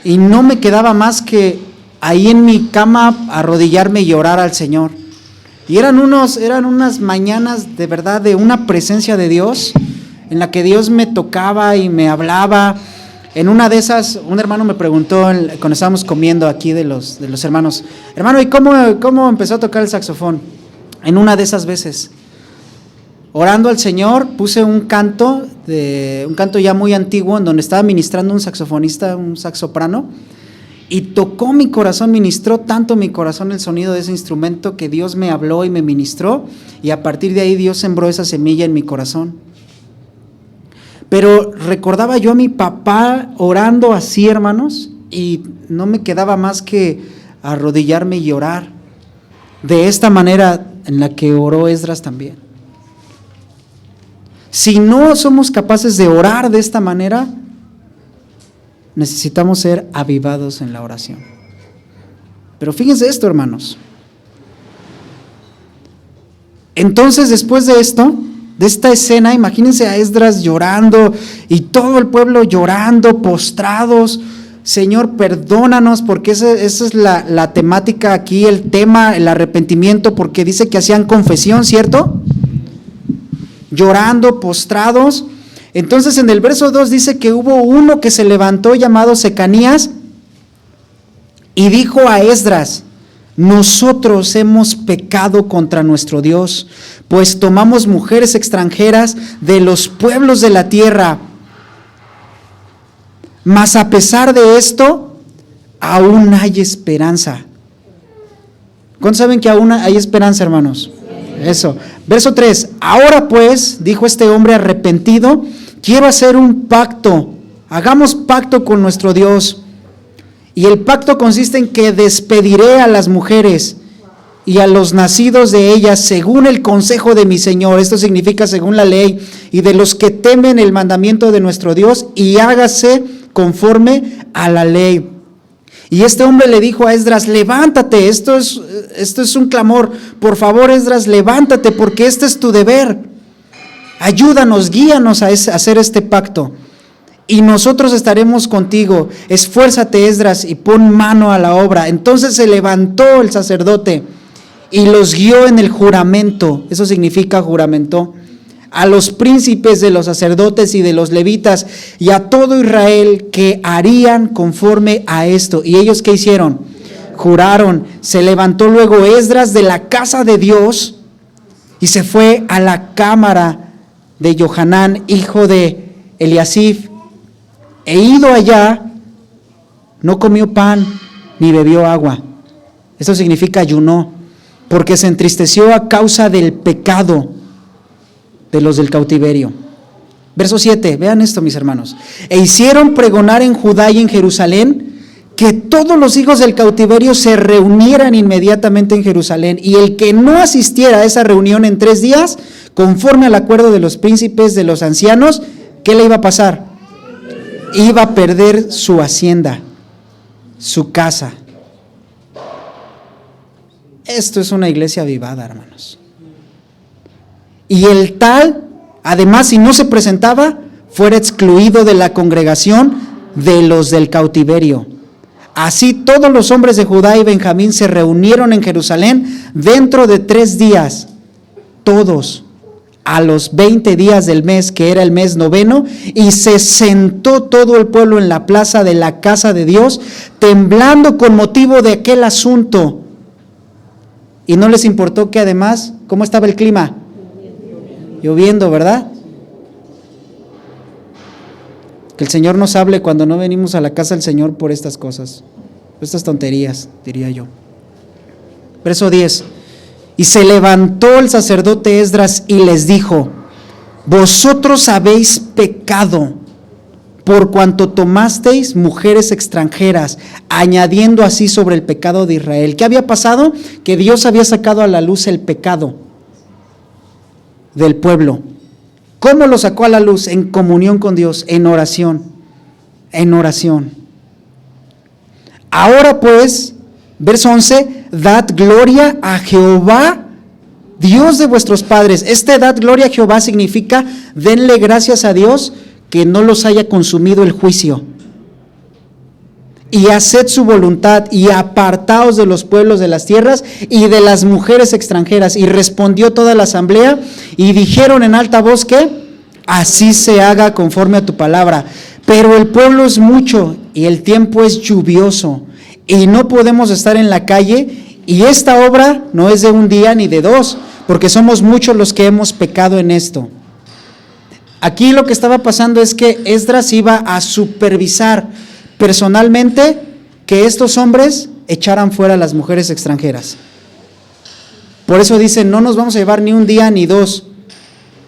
y no me quedaba más que ahí en mi cama arrodillarme y orar al Señor. Y eran unas mañanas de verdad de una presencia de Dios, en la que Dios me tocaba y me hablaba. En una de esas, un hermano me preguntó, cuando estábamos comiendo aquí de los hermanos: hermano, ¿y cómo empezó a tocar el saxofón? En una de esas veces, orando al Señor, puse un canto ya muy antiguo, en donde estaba ministrando un saxofonista, un saxoprano, y tocó mi corazón, ministró tanto mi corazón el sonido de ese instrumento, que Dios me habló y me ministró, y a partir de ahí Dios sembró esa semilla en mi corazón. Pero recordaba yo a mi papá orando así, hermanos, y no me quedaba más que arrodillarme y orar de esta manera en la que oró Esdras también. Si no somos capaces de orar de esta manera, necesitamos ser avivados en la oración. Pero fíjense esto, hermanos. Entonces, después de esto, de esta escena, imagínense a Esdras llorando y todo el pueblo llorando, postrados: Señor, perdónanos, porque esa es la temática aquí, el tema, el arrepentimiento, porque dice que hacían confesión, ¿cierto? Llorando, postrados. Entonces en el verso 2 dice que hubo uno que se levantó llamado Secanías y dijo a Esdras: nosotros hemos pecado contra nuestro Dios, pues tomamos mujeres extranjeras de los pueblos de la tierra. Mas a pesar de esto, aún hay esperanza. ¿Cuántos saben que aún hay esperanza, hermanos? Eso. Verso 3. Ahora pues, dijo este hombre arrepentido, quiero hacer un pacto. Hagamos pacto con nuestro Dios. Y el pacto consiste en que despediré a las mujeres y a los nacidos de ellas según el consejo de mi Señor. Esto significa según la ley, y de los que temen el mandamiento de nuestro Dios, y hágase conforme a la ley. Y este hombre le dijo a Esdras, levántate, esto es un clamor, por favor Esdras, levántate, porque este es tu deber. Ayúdanos, guíanos a hacer este pacto, y nosotros estaremos contigo. Esfuérzate, Esdras, y pon mano a la obra. Entonces se levantó el sacerdote y los guió en el juramento. Eso significa juramentó. A los príncipes de los sacerdotes y de los levitas y a todo Israel que harían conforme a esto. ¿Y ellos qué hicieron? Juraron. Se levantó luego Esdras de la casa de Dios y se fue a la cámara de Johanán, hijo de Eliasif. E ido allá, no comió pan ni bebió agua. Esto significa ayunó, porque se entristeció a causa del pecado de los del cautiverio. Verso 7, vean esto, mis hermanos. E hicieron pregonar en Judá y en Jerusalén que todos los hijos del cautiverio se reunieran inmediatamente en Jerusalén, y el que no asistiera a esa reunión en 3 días, conforme al acuerdo de los príncipes, de los ancianos, ¿qué le iba a pasar? Iba a perder su hacienda, su casa. Esto es una iglesia avivada, hermanos. Y el tal, además, si no se presentaba, fuera excluido de la congregación de los del cautiverio. Así todos los hombres de Judá y Benjamín se reunieron en Jerusalén dentro de 3 días, todos, a los 20 días del mes, que era el mes 9, y se sentó todo el pueblo en la plaza de la casa de Dios, temblando con motivo de aquel asunto. Y no les importó que además, ¿cómo estaba el clima? Lloviendo, ¿verdad? Que el Señor nos hable cuando no venimos a la casa del Señor por estas cosas, por estas tonterías, diría yo. Verso 10. Y se levantó el sacerdote Esdras y les dijo: vosotros habéis pecado por cuanto tomasteis mujeres extranjeras, añadiendo así sobre el pecado de Israel. ¿Qué había pasado? Que Dios había sacado a la luz el pecado del pueblo. ¿Cómo lo sacó a la luz? En comunión con Dios, en oración, en oración. Ahora pues, verso 11, dad gloria a Jehová, Dios de vuestros padres. Dad gloria a Jehová significa denle gracias a Dios que no los haya consumido el juicio. Y haced su voluntad y apartaos de los pueblos de las tierras y de las mujeres extranjeras. Y respondió toda la asamblea y dijeron en alta voz que así se haga conforme a tu palabra. Pero el pueblo es mucho y el tiempo es lluvioso y no podemos estar en la calle, y esta obra no es de un día ni de 2, porque somos muchos los que hemos pecado en esto. Aquí lo que estaba pasando es que Esdras iba a supervisar personalmente que estos hombres echaran fuera a las mujeres extranjeras. Por eso dice, no nos vamos a llevar ni un día ni 2,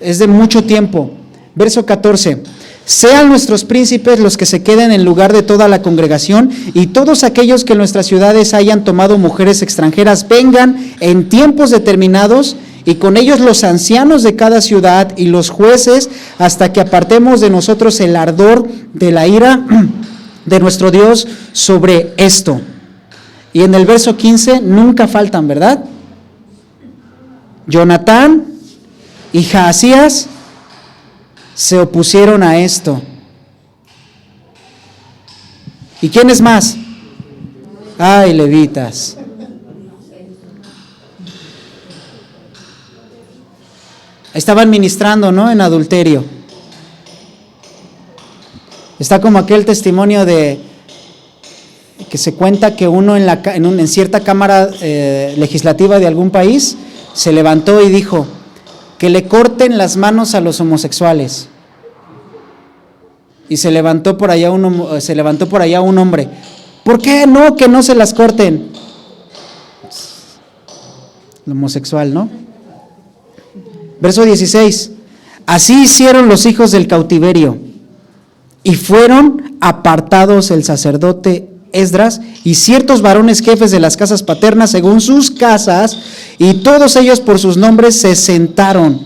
es de mucho tiempo. Verso 14, sean nuestros príncipes los que se queden en lugar de toda la congregación, y todos aquellos que en nuestras ciudades hayan tomado mujeres extranjeras vengan en tiempos determinados, y con ellos los ancianos de cada ciudad y los jueces, hasta que apartemos de nosotros el ardor de la ira de nuestro Dios sobre esto. Y en el verso 15 nunca faltan, ¿verdad? Jonatán y Jaasías se opusieron a esto. ¿Y quiénes más? Ay, levitas. Estaban ministrando, ¿no? En adulterio. Está como aquel testimonio de que se cuenta que uno en cierta cámara legislativa de algún país se levantó y dijo que le corten las manos a los homosexuales. Y se levantó por allá un hombre. ¿Por qué no? Que no se las corten. lo homosexual, ¿no? Verso 16. Así hicieron los hijos del cautiverio, y fueron apartados el sacerdote Esdras y ciertos varones jefes de las casas paternas según sus casas, y todos ellos por sus nombres se sentaron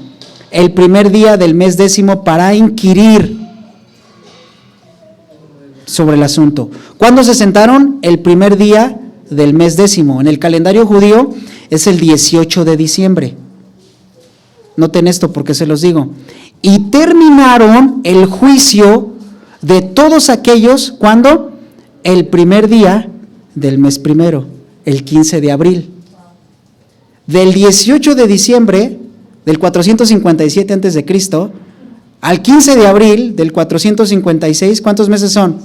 el primer día del mes 10 para inquirir sobre el asunto. ¿Cuándo se sentaron? El primer día del mes 10. En el calendario judío es el 18 de diciembre. Noten esto porque se los digo. Y terminaron el juicio de todos aquellos, ¿cuándo? El primer día del mes primero, el 15 de abril. Del 18 de diciembre del 457 a.C. al 15 de abril del 456, ¿cuántos meses son?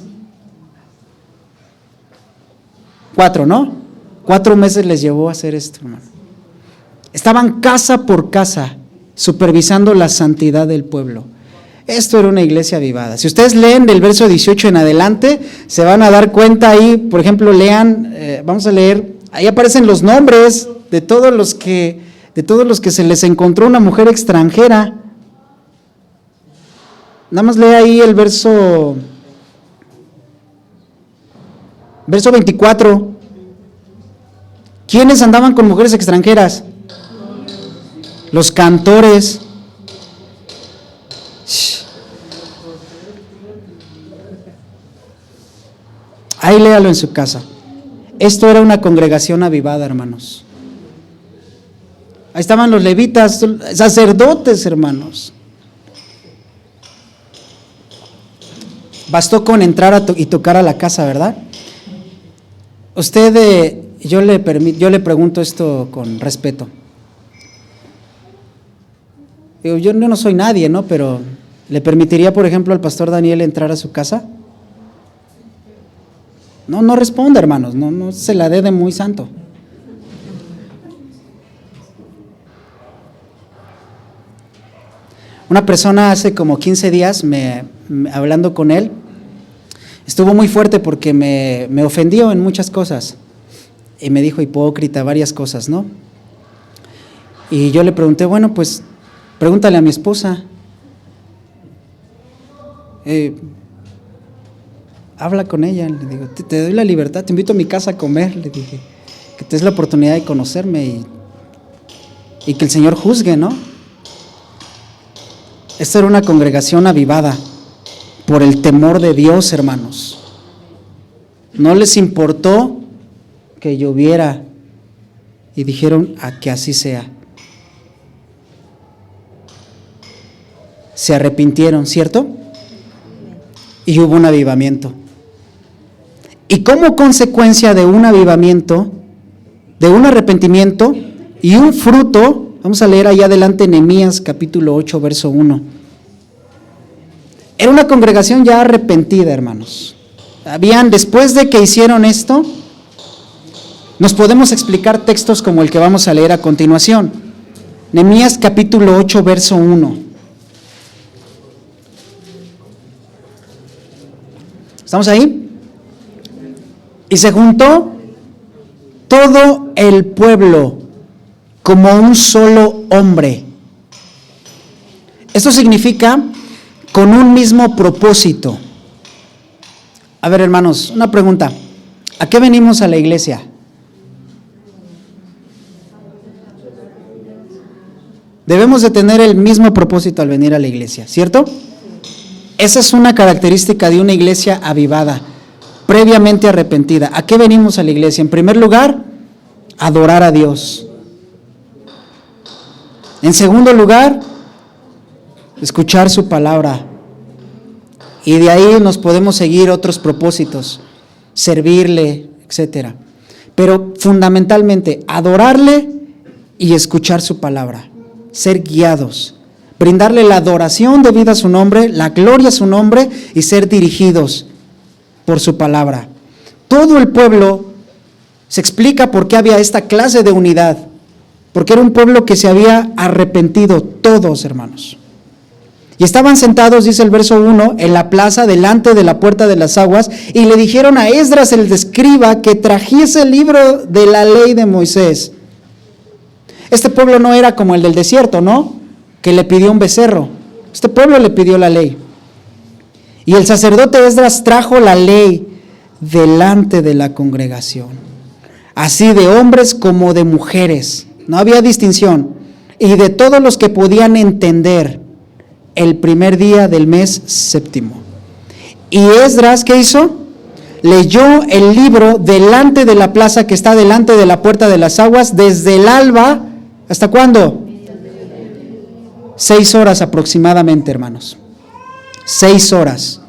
4, ¿no? 4 meses les llevó a hacer esto, hermano. Estaban casa por casa supervisando la santidad del pueblo. Esto era una iglesia avivada. Si ustedes leen del verso 18 en adelante, se van a dar cuenta ahí, por ejemplo, lean, vamos a leer, ahí aparecen los nombres de todos los que se les encontró una mujer extranjera. Nada más lee ahí el verso 24. ¿Quiénes andaban con mujeres extranjeras? Los cantores. Ahí léalo en su casa. Esto era una congregación avivada, hermanos. Ahí estaban los levitas, sacerdotes, hermanos. Bastó con entrar y tocar a la casa, ¿verdad? Usted, yo le pregunto esto con respeto. Yo no soy nadie, ¿no? Pero ¿le permitiría, por ejemplo, al pastor Daniel entrar a su casa? No responda, hermanos, no se la dé de muy santo. Una persona hace como 15 días, hablando con él, estuvo muy fuerte porque me ofendió en muchas cosas. Y me dijo hipócrita, varias cosas, ¿no? Y yo le pregunté, bueno, pues pregúntale a mi esposa. Habla con ella, le digo, te doy la libertad, te invito a mi casa a comer, le dije, que te des la oportunidad de conocerme y que el Señor juzgue, ¿no? Esta era una congregación avivada por el temor de Dios, hermanos. No les importó que lloviera y dijeron a que así sea. Se arrepintieron, ¿cierto? Y hubo un avivamiento. Y como consecuencia de un avivamiento, de un arrepentimiento y un fruto, vamos a leer allá adelante Nehemías capítulo 8, verso 1. Era una congregación ya arrepentida, hermanos. Después de que hicieron esto, nos podemos explicar textos como el que vamos a leer a continuación. Nehemías capítulo 8, verso 1. ¿Estamos ahí? Y se juntó todo el pueblo como un solo hombre. Esto significa con un mismo propósito. A ver, hermanos, una pregunta. ¿A qué venimos a la iglesia? Debemos de tener el mismo propósito al venir a la iglesia, ¿cierto? Esa es una característica de una iglesia avivada, previamente arrepentida. ¿A qué venimos a la iglesia? En primer lugar, adorar a Dios. En segundo lugar, escuchar su palabra. Y de ahí nos podemos seguir otros propósitos, servirle, etcétera. Pero fundamentalmente, adorarle y escuchar su palabra, ser guiados, brindarle la adoración debida a su nombre, la gloria a su nombre y ser dirigidos por su palabra. Todo el pueblo se explica por qué había esta clase de unidad, porque era un pueblo que se había arrepentido, todos, hermanos. Y estaban sentados, dice el verso 1, en la plaza delante de la puerta de las aguas, y le dijeron a Esdras el escriba que trajese el libro de la ley de Moisés. Este pueblo no era como el del desierto, ¿no? Que le pidió un becerro. Este pueblo le pidió la ley. Y el sacerdote Esdras trajo la ley delante de la congregación, así de hombres como de mujeres, no había distinción, y de todos los que podían entender, el primer día del mes séptimo. Y Esdras, ¿qué hizo? Leyó el libro delante de la plaza que está delante de la puerta de las aguas, desde el alba, ¿hasta cuándo? 6 horas aproximadamente, hermanos. 6 horas.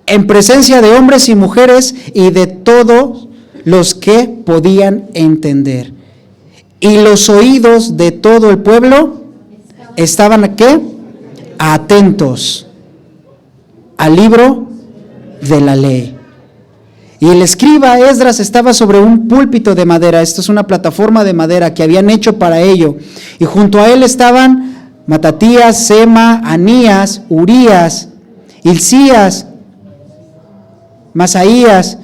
En presencia de hombres y mujeres y de todos los que podían entender. Y los oídos de todo el pueblo estaban, ¿qué? Atentos al libro de la ley. Y el escriba Esdras estaba sobre un púlpito de madera. Esto es una plataforma de madera que habían hecho para ello. Y junto a él estaban Matatías, Sema, Anías, Urías, Hilcías, Masaías,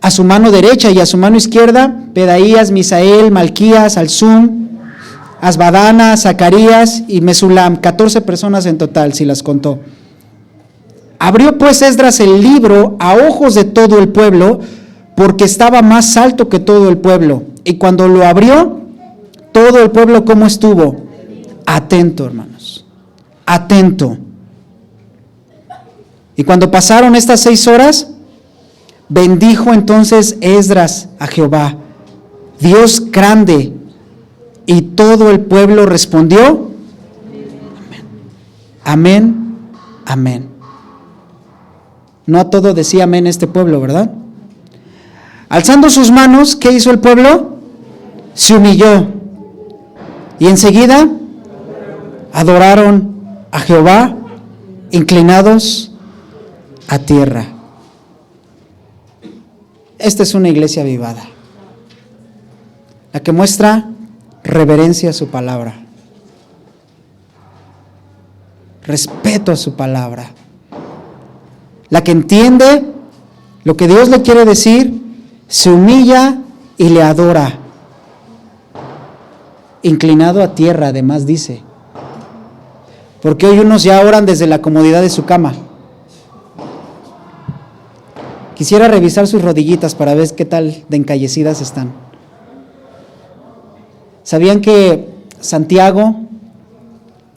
a su mano derecha, y a su mano izquierda, Pedaías, Misael, Malquías, Alzum, Asbadana, Zacarías y Mesulam, 14 personas en total, si las contó. Abrió pues Esdras el libro a ojos de todo el pueblo, porque estaba más alto que todo el pueblo. Y cuando lo abrió, todo el pueblo, ¿cómo estuvo? Atento, hermanos, atento. Y cuando pasaron estas 6 horas, bendijo entonces Esdras a Jehová, Dios grande, y todo el pueblo respondió, amén, amén, amén. No a todo decía amén este pueblo, ¿verdad? Alzando sus manos, ¿qué hizo el pueblo? Se humilló. Y enseguida adoraron a Jehová, inclinados a tierra. Esta es una iglesia avivada, la que muestra reverencia a su palabra, respeto a su palabra, la que entiende lo que Dios le quiere decir, se humilla y le adora, inclinado a tierra, además dice, porque hoy unos ya oran desde la comodidad de su cama. Quisiera revisar sus rodillitas para ver qué tal de encallecidas están. ¿Sabían que Santiago,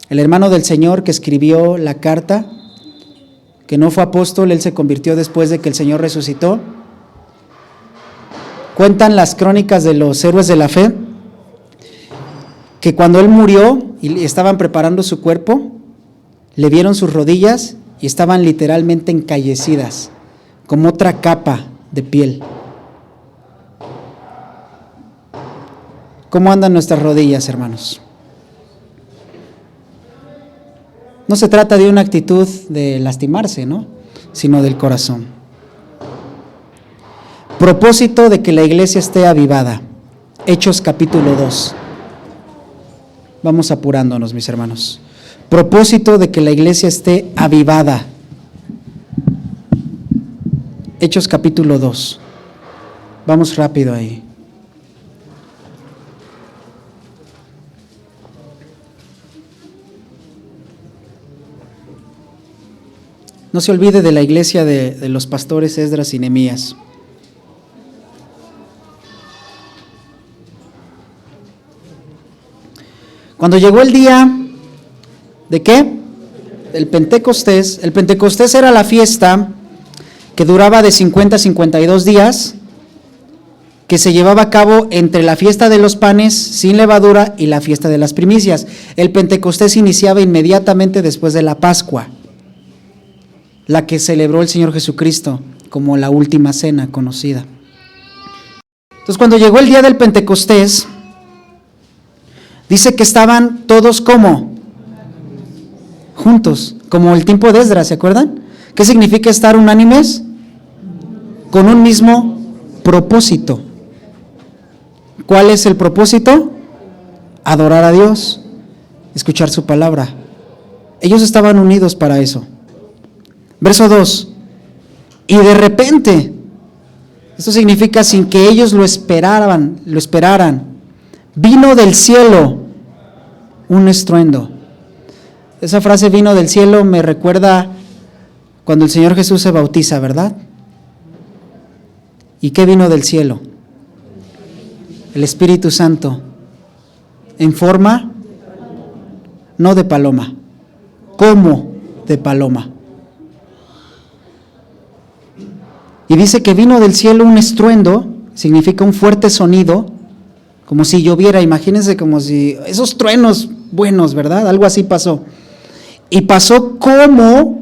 el hermano del Señor que escribió la carta, que no fue apóstol, él se convirtió después de que el Señor resucitó? Cuentan las crónicas de los héroes de la fe que cuando él murió y estaban preparando su cuerpo, le vieron sus rodillas y estaban literalmente encallecidas, como otra capa de piel. ¿Cómo andan nuestras rodillas, hermanos? No se trata de una actitud de lastimarse, ¿no? Sino del corazón. Propósito de que la iglesia esté avivada. Hechos capítulo 2. Vamos apurándonos, mis hermanos. Propósito de que la iglesia esté avivada. Hechos capítulo 2. Vamos rápido ahí. No se olvide de la iglesia de los pastores Esdras y Nehemías. Cuando llegó el día ¿de qué? Del Pentecostés. El Pentecostés era la fiesta que duraba de 50 a 52 días, que se llevaba a cabo entre la fiesta de los panes sin levadura y la fiesta de las primicias. El Pentecostés iniciaba inmediatamente después de la Pascua, la que celebró el Señor Jesucristo como la última cena conocida. Entonces, cuando llegó el día del Pentecostés, dice que estaban todos como juntos, como el tiempo de Esdras, ¿se acuerdan? ¿Qué significa estar unánimes? Con un mismo propósito. ¿Cuál es el propósito? Adorar a Dios, escuchar su palabra. Ellos estaban unidos para eso. Verso 2. Y de repente, esto significa sin que ellos lo esperaran, vino del cielo un estruendo. Esa frase vino del cielo me recuerda cuando el Señor Jesús se bautiza, ¿verdad? ¿Y qué vino del cielo? El Espíritu Santo, en forma no de paloma, como de paloma. Y dice que vino del cielo un estruendo, significa un fuerte sonido, como si lloviera, imagínense como si esos truenos buenos, ¿verdad? Algo así pasó. Y pasó como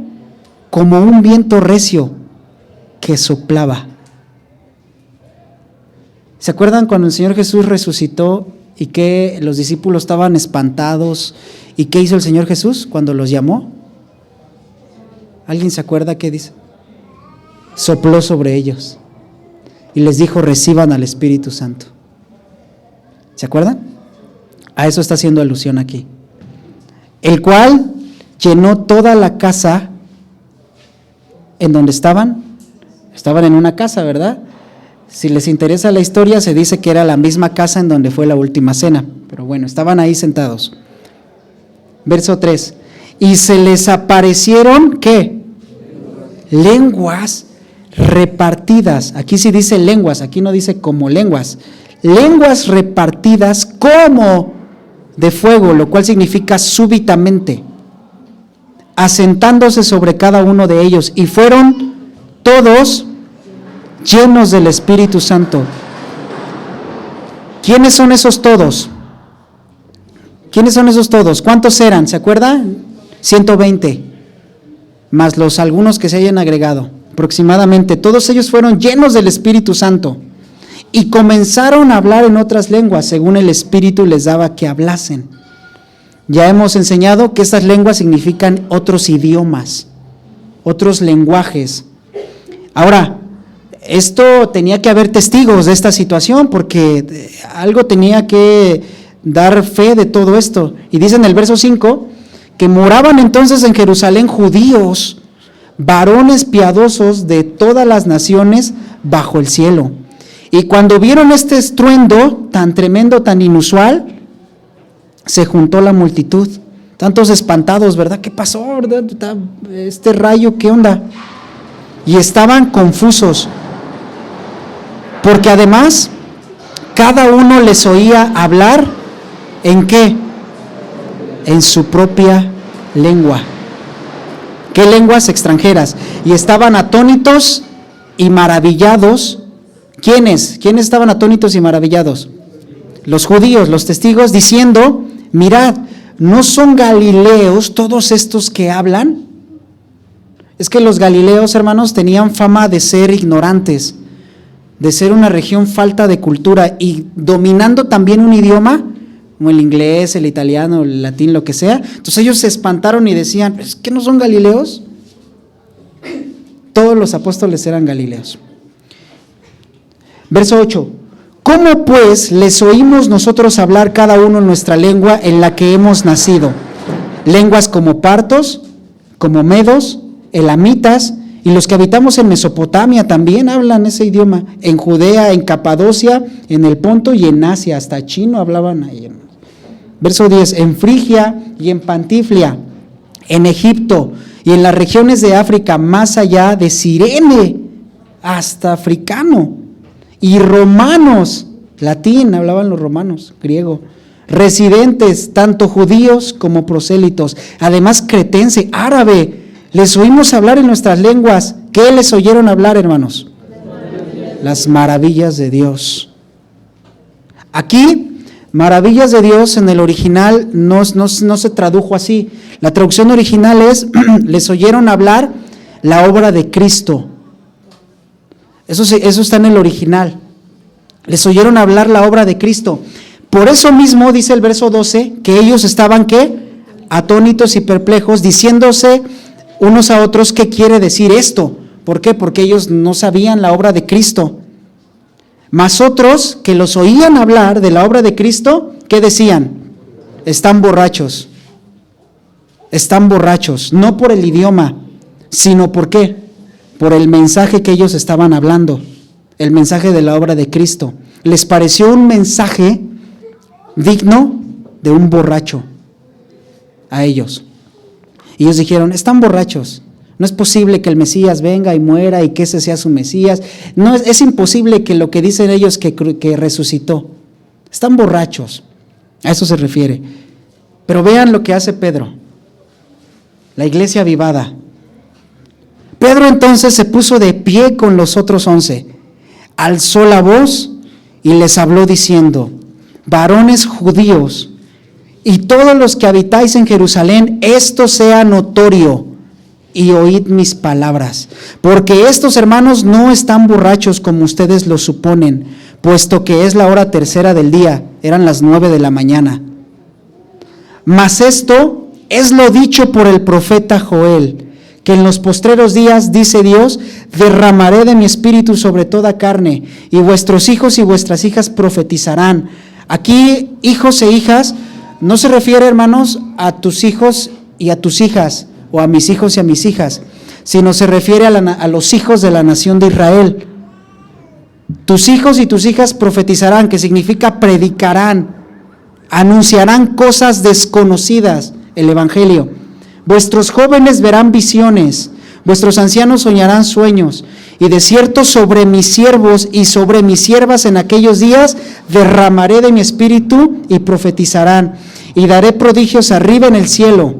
un viento recio que soplaba. ¿Se acuerdan cuando el Señor Jesús resucitó y que los discípulos estaban espantados? ¿Y qué hizo el Señor Jesús cuando los llamó? ¿Alguien se acuerda qué dice? Sopló sobre ellos y les dijo: reciban al Espíritu Santo. ¿Se acuerdan? A eso está haciendo alusión aquí. El cual llenó toda la casa en donde estaban en una casa, ¿verdad? Si les interesa la historia, se dice que era la misma casa en donde fue la última cena, pero bueno, estaban ahí sentados. Verso 3, y se les aparecieron, ¿qué? Lenguas repartidas. Aquí sí dice lenguas, aquí no dice como lenguas. Lenguas repartidas como de fuego, lo cual significa súbitamente, asentándose sobre cada uno de ellos, y fueron todos llenos del Espíritu Santo. ¿Quiénes son esos todos? ¿Quiénes son esos todos? ¿Cuántos eran? ¿Se acuerdan? 120, más los algunos que se hayan agregado, aproximadamente. Todos ellos fueron llenos del Espíritu Santo y comenzaron a hablar en otras lenguas, según el Espíritu les daba que hablasen. Ya hemos enseñado que estas lenguas significan otros idiomas, otros lenguajes. Ahora, esto tenía que haber testigos de esta situación, porque algo tenía que dar fe de todo esto. Y dice en el verso 5, que moraban entonces en Jerusalén judíos, varones piadosos de todas las naciones bajo el cielo. Y cuando vieron este estruendo tan tremendo, tan inusual, se juntó la multitud, tantos espantados, ¿verdad? ¿Qué pasó, verdad? Este rayo, ¿qué onda? Y estaban confusos, porque además cada uno les oía hablar, ¿en qué? En su propia lengua. ¿Qué lenguas? Extranjeras. Y estaban atónitos y maravillados. ¿Quiénes? ¿Quiénes estaban atónitos y maravillados? Los judíos, los testigos, diciendo: mirad, ¿no son galileos todos estos que hablan? Es que los galileos, hermanos, tenían fama de ser ignorantes, de ser una región falta de cultura, y dominando también un idioma, como el inglés, el italiano, el latín, lo que sea. Entonces ellos se espantaron y decían: ¿es que no son galileos? Todos los apóstoles eran galileos. Verso 8. ¿Cómo pues les oímos nosotros hablar cada uno en nuestra lengua en la que hemos nacido? Lenguas como partos, como medos, elamitas, y los que habitamos en Mesopotamia también hablan ese idioma. En Judea, en Capadocia, en el Ponto y en Asia, hasta chino hablaban ahí. Verso 10, en Frigia y en Panfilia, en Egipto y en las regiones de África, más allá de Cirene, hasta africano, y romanos, latín, hablaban los romanos, griego, residentes, tanto judíos como prosélitos, además cretense, árabe, les oímos hablar en nuestras lenguas. ¿Qué les oyeron hablar, hermanos? Las maravillas de Dios. Aquí, maravillas de Dios en el original no se tradujo así. La traducción original es: les oyeron hablar la obra de Cristo. Eso está en el original. Les oyeron hablar la obra de Cristo. Por eso mismo dice el verso 12 que ellos estaban, ¿qué? Atónitos y perplejos, diciéndose unos a otros: ¿qué quiere decir esto? ¿Por qué? Porque ellos no sabían la obra de Cristo. Mas otros que los oían hablar de la obra de Cristo, ¿qué decían? Están borrachos. Están borrachos, no por el idioma, sino ¿por qué? Por el mensaje que ellos estaban hablando, el mensaje de la obra de Cristo. Les pareció un mensaje digno de un borracho. a ellos. Y ellos dijeron, están borrachos. No es posible que el Mesías venga y muera y que ese sea su Mesías. No, es imposible que lo que dicen ellos que resucitó. Están borrachos. A eso se refiere. Pero vean lo que hace Pedro. La iglesia avivada. Pedro entonces se puso de pie con los otros 11. Alzó la voz y les habló diciendo, varones judíos y todos los que habitáis en Jerusalén, esto sea notorio y oíd mis palabras, porque estos hermanos no están borrachos como ustedes lo suponen, puesto que es la hora tercera del día, eran las 9 de la mañana. Mas esto es lo dicho por el profeta Joel, que en los postreros días, dice Dios, derramaré de mi espíritu sobre toda carne, y vuestros hijos y vuestras hijas profetizarán. Aquí, hijos e hijas, no se refiere, hermanos, a tus hijos y a tus hijas, o a mis hijos y a mis hijas, sino se refiere a los hijos de la nación de Israel. Tus hijos y tus hijas profetizarán, que significa predicarán, anunciarán cosas desconocidas, el evangelio. Vuestros jóvenes verán visiones, vuestros ancianos soñarán sueños, y de cierto sobre mis siervos y sobre mis siervas en aquellos días derramaré de mi espíritu y profetizarán, y daré prodigios arriba en el cielo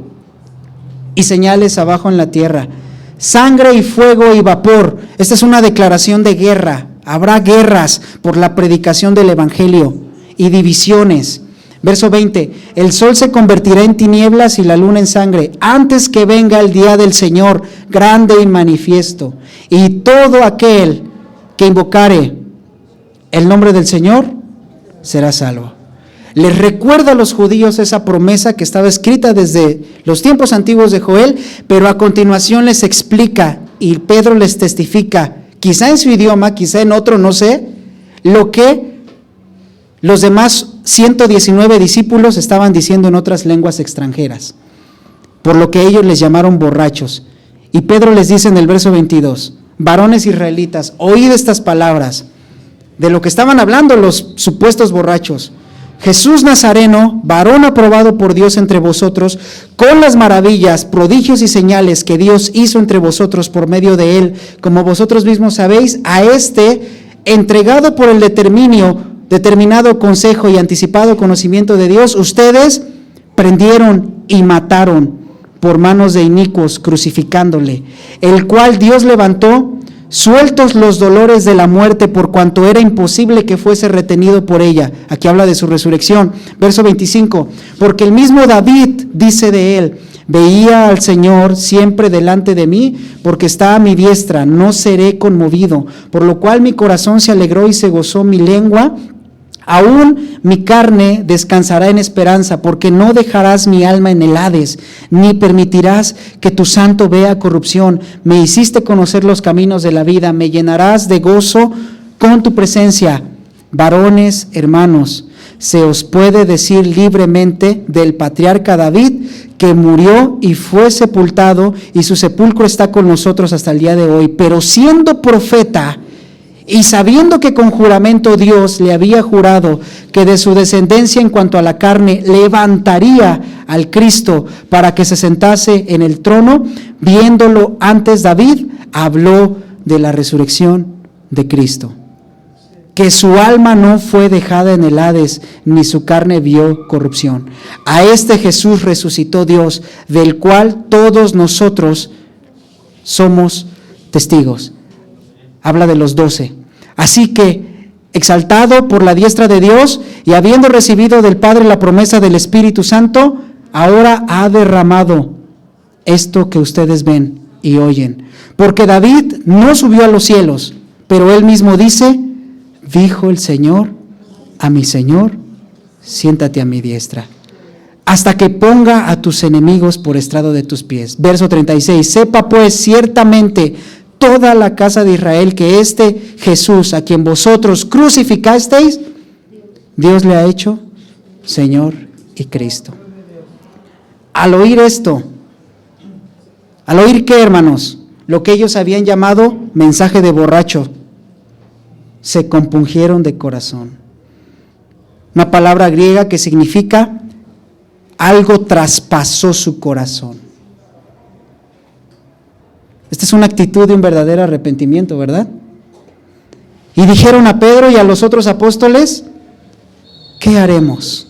y señales abajo en la tierra, sangre y fuego y vapor. Esta es una declaración de guerra. Habrá guerras por la predicación del evangelio y divisiones. Verso 20, el sol se convertirá en tinieblas y la luna en sangre, antes que venga el día del Señor, grande y manifiesto. Y todo aquel que invocare el nombre del Señor será salvo. Les recuerda a los judíos esa promesa que estaba escrita desde los tiempos antiguos de Joel, pero a continuación les explica y Pedro les testifica, quizá en su idioma, quizá en otro, no sé, lo que los demás 119 discípulos estaban diciendo en otras lenguas extranjeras, por lo que ellos les llamaron borrachos. Y Pedro les dice en el verso 22, varones israelitas, oíd estas palabras, de lo que estaban hablando los supuestos borrachos. Jesús Nazareno, varón aprobado por Dios entre vosotros, con las maravillas, prodigios y señales que Dios hizo entre vosotros por medio de él, como vosotros mismos sabéis, a este, entregado por el determinado consejo y anticipado conocimiento de Dios, ustedes prendieron y mataron por manos de inicuos, crucificándole, el cual Dios levantó, sueltos los dolores de la muerte, por cuanto era imposible que fuese retenido por ella. Aquí habla de su resurrección. Verso 25, porque el mismo David dice de él, veía al Señor siempre delante de mí, porque está a mi diestra, no seré conmovido, por lo cual mi corazón se alegró y se gozó mi lengua. Aún mi carne descansará en esperanza, porque no dejarás mi alma en el Hades, ni permitirás que tu santo vea corrupción. Me hiciste conocer los caminos de la vida, me llenarás de gozo con tu presencia. Varones, hermanos, se os puede decir libremente del patriarca David, que murió y fue sepultado, y su sepulcro está con nosotros hasta el día de hoy. Pero siendo profeta, y sabiendo que con juramento Dios le había jurado que de su descendencia en cuanto a la carne levantaría al Cristo para que se sentase en el trono, viéndolo antes David, habló de la resurrección de Cristo, que su alma no fue dejada en el Hades, ni su carne vio corrupción. A este Jesús resucitó Dios, del cual todos nosotros somos testigos. Habla de los 12. Así que, exaltado por la diestra de Dios y habiendo recibido del Padre la promesa del Espíritu Santo, ahora ha derramado esto que ustedes ven y oyen. Porque David no subió a los cielos, pero él mismo dice, dijo el Señor a mi Señor, siéntate a mi diestra, hasta que ponga a tus enemigos por estrado de tus pies. Verso 36, sepa pues ciertamente toda la casa de Israel que este Jesús, a quien vosotros crucificasteis, Dios le ha hecho Señor y Cristo. Al oír esto, ¿al oír qué, hermanos? Lo que ellos habían llamado mensaje de borracho, se compungieron de corazón. Una palabra griega que significa algo traspasó su corazón. Esta es una actitud de un verdadero arrepentimiento, ¿verdad? Y dijeron a Pedro y a los otros apóstoles, ¿qué haremos?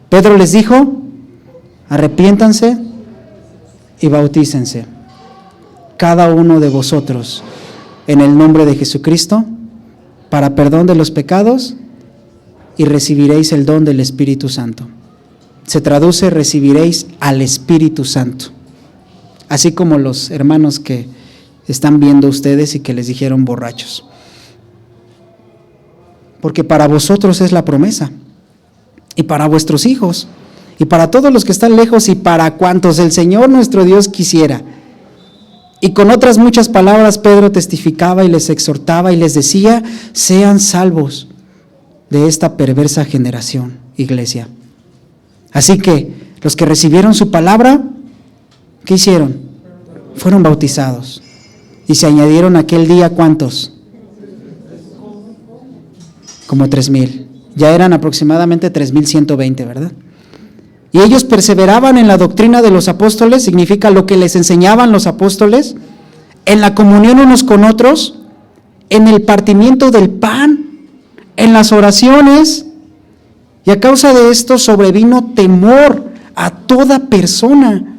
Pedro les dijo, arrepiéntanse y bautícense, cada uno de vosotros, en el nombre de Jesucristo, para perdón de los pecados, y recibiréis el don del Espíritu Santo. Se traduce, recibiréis al Espíritu Santo. Así como los hermanos que están viendo ustedes y que les dijeron borrachos. Porque para vosotros es la promesa, y para vuestros hijos, y para todos los que están lejos, y para cuantos el Señor nuestro Dios quisiera. Y con otras muchas palabras Pedro testificaba y les exhortaba y les decía, sean salvos de esta perversa generación, iglesia. Así que los que recibieron su palabra, ¿qué hicieron? Fueron bautizados. Y se añadieron aquel día, ¿cuántos? Como 3,000. Ya eran aproximadamente 3,120, ¿verdad? Y ellos perseveraban en la doctrina de los apóstoles, significa lo que les enseñaban los apóstoles, en la comunión unos con otros, en el partimiento del pan, en las oraciones, y a causa de esto sobrevino temor a toda persona,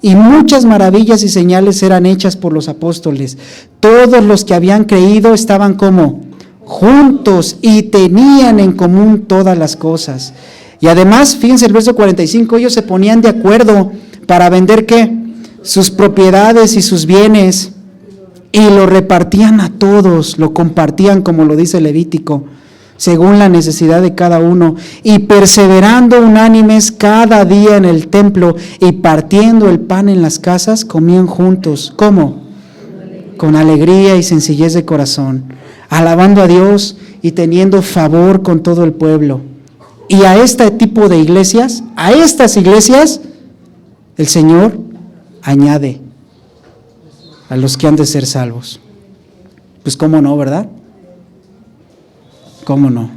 y muchas maravillas y señales eran hechas por los apóstoles. Todos los que habían creído estaban como juntos y tenían en común todas las cosas. Y además, fíjense el verso 45, ellos se ponían de acuerdo para vender ¿qué? Sus propiedades y sus bienes, y lo repartían a todos, lo compartían como lo dice Levítico, según la necesidad de cada uno, y perseverando unánimes cada día en el templo, y partiendo el pan en las casas, comían juntos. ¿Cómo? Con alegría y sencillez de corazón, alabando a Dios y teniendo favor con todo el pueblo. Y a este tipo de iglesias, a estas iglesias, el Señor añade a los que han de ser salvos. Pues cómo no, ¿verdad? ¿Cómo no?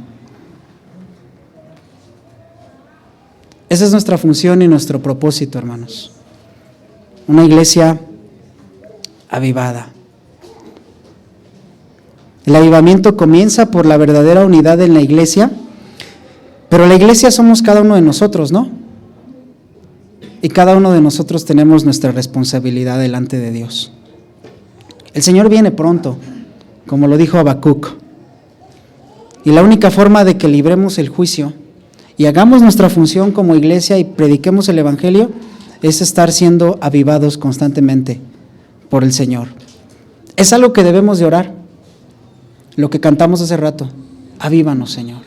Esa es nuestra función y nuestro propósito, hermanos. Una iglesia avivada. El avivamiento comienza por la verdadera unidad en la iglesia, pero la iglesia somos cada uno de nosotros, ¿no? Y cada uno de nosotros tenemos nuestra responsabilidad delante de Dios. El Señor viene pronto, como lo dijo Habacuc. Y la única forma de que libremos el juicio y hagamos nuestra función como iglesia y prediquemos el Evangelio es estar siendo avivados constantemente por el Señor. Es algo que debemos de orar, lo que cantamos hace rato, avívanos, Señor.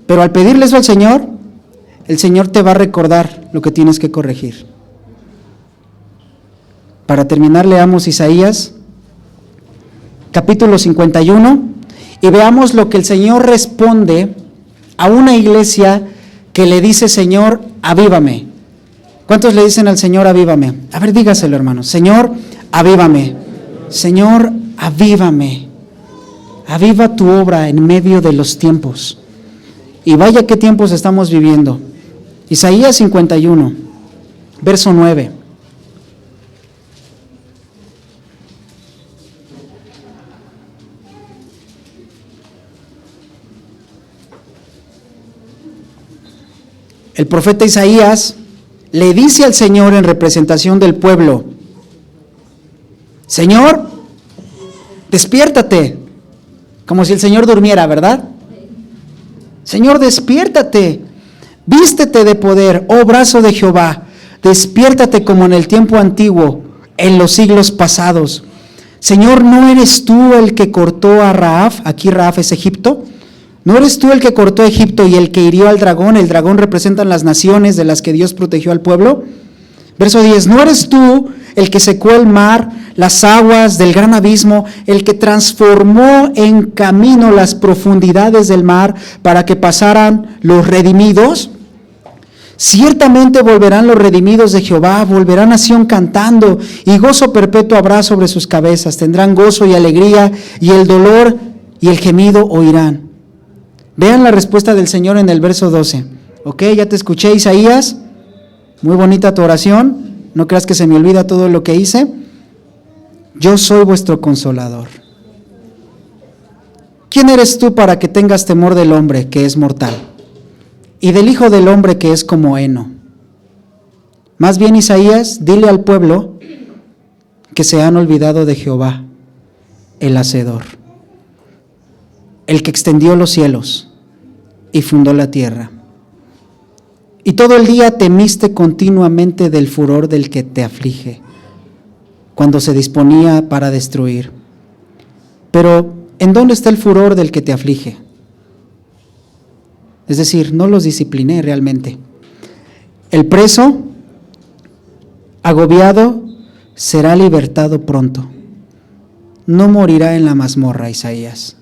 Pero al pedirle eso al Señor, el Señor te va a recordar lo que tienes que corregir. Para terminar, leamos Isaías, capítulo 51, y veamos lo que el Señor responde a una iglesia que le dice, Señor, avívame. ¿Cuántos le dicen al Señor, avívame? A ver, dígaselo, hermano. Señor, avívame. Señor, avívame. Aviva tu obra en medio de los tiempos. Y vaya qué tiempos estamos viviendo. Isaías 51, verso 9. El profeta Isaías le dice al Señor en representación del pueblo, Señor, despiértate, como si el Señor durmiera, ¿verdad? Señor, despiértate, vístete de poder, oh brazo de Jehová, despiértate como en el tiempo antiguo, en los siglos pasados. Señor, ¿no eres tú el que cortó a Rahab? Aquí Rahab es Egipto. ¿No eres tú el que cortó a Egipto y el que hirió al dragón? El dragón representa las naciones de las que Dios protegió al pueblo. Verso 10, ¿no eres tú el que secó el mar, las aguas del gran abismo, el que transformó en camino las profundidades del mar para que pasaran los redimidos? Ciertamente volverán los redimidos de Jehová, volverán a Sión cantando, y gozo perpetuo habrá sobre sus cabezas. Tendrán gozo y alegría, y el dolor y el gemido oirán. Vean la respuesta del Señor en el verso 12. Ok, ya te escuché, Isaías. Muy bonita tu oración. No creas que se me olvida todo lo que hice. Yo soy vuestro consolador. ¿Quién eres tú para que tengas temor del hombre que es mortal y del Hijo del hombre que es como heno? Más bien, Isaías, dile al pueblo que se han olvidado de Jehová, el Hacedor, el que extendió los cielos y fundó la tierra. Y todo el día temiste continuamente del furor del que te aflige, cuando se disponía para destruir. Pero, ¿en dónde está el furor del que te aflige? Es decir, no los discipliné realmente. El preso, agobiado, será libertado pronto. No morirá en la mazmorra, Isaías,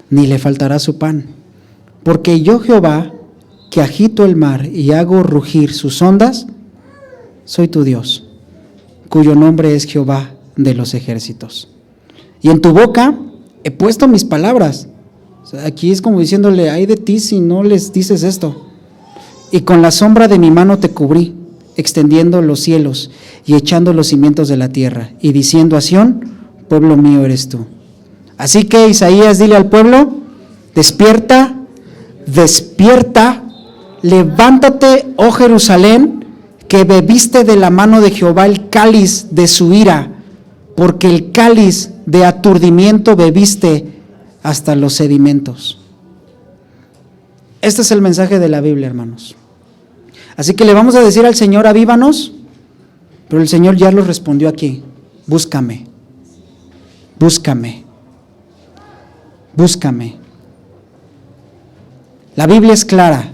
ni le faltará su pan. Porque yo, Jehová, que agito el mar y hago rugir sus ondas, soy tu Dios, cuyo nombre es Jehová de los ejércitos. Y en tu boca he puesto mis palabras. O sea, aquí es como diciéndole, ay de ti si no les dices esto. Y con la sombra de mi mano te cubrí, extendiendo los cielos y echando los cimientos de la tierra, y diciendo a Sión, pueblo mío eres tú. Así que, Isaías, dile al pueblo, despierta, despierta, levántate, oh Jerusalén, que bebiste de la mano de Jehová el cáliz de su ira, porque el cáliz de aturdimiento bebiste hasta los sedimentos. Este es el mensaje de la Biblia, hermanos. Así que le vamos a decir al Señor, avívanos, pero el Señor ya lo respondió aquí, búscame, búscame, búscame. La Biblia es clara.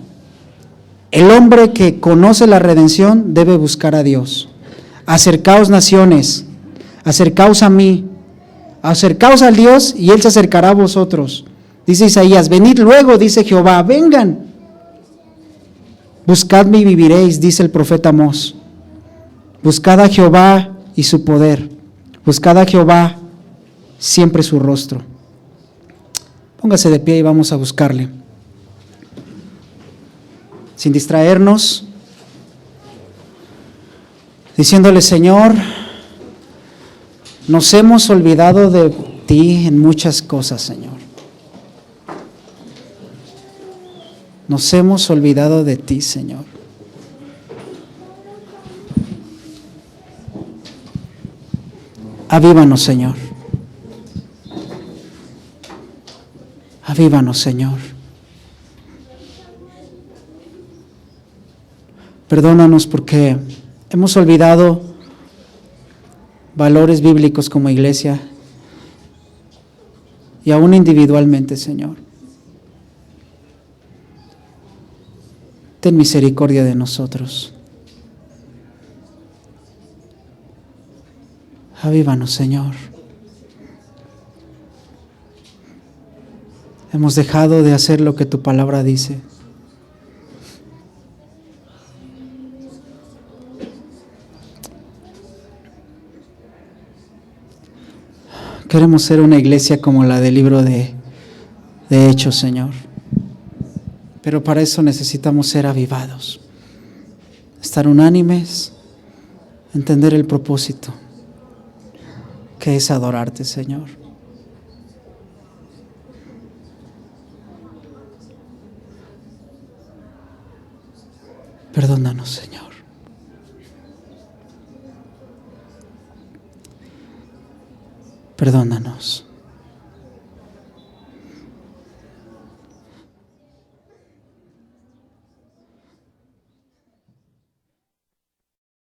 El hombre que conoce la redención debe buscar a Dios. Acercaos, naciones, acercaos a mí, acercaos al Dios y Él se acercará a vosotros. Dice Isaías, venid luego, dice Jehová, vengan. Buscadme y viviréis, dice el profeta Amós. Buscad a Jehová y su poder. Buscad a Jehová siempre su rostro. Póngase de pie y vamos a buscarle. Sin distraernos, diciéndole, Señor, nos hemos olvidado de ti en muchas cosas, Señor. Nos hemos olvidado de ti, Señor. Avívanos, Señor. Avívanos, Señor. Perdónanos porque hemos olvidado valores bíblicos como iglesia y aún individualmente, Señor. Ten misericordia de nosotros. Avívanos, Señor. Hemos dejado de hacer lo que tu palabra dice. Queremos ser una iglesia como la del libro de Hechos, Señor. Pero para eso necesitamos ser avivados, estar unánimes, entender el propósito, que es adorarte, Señor. Perdónanos, Señor. Perdónanos.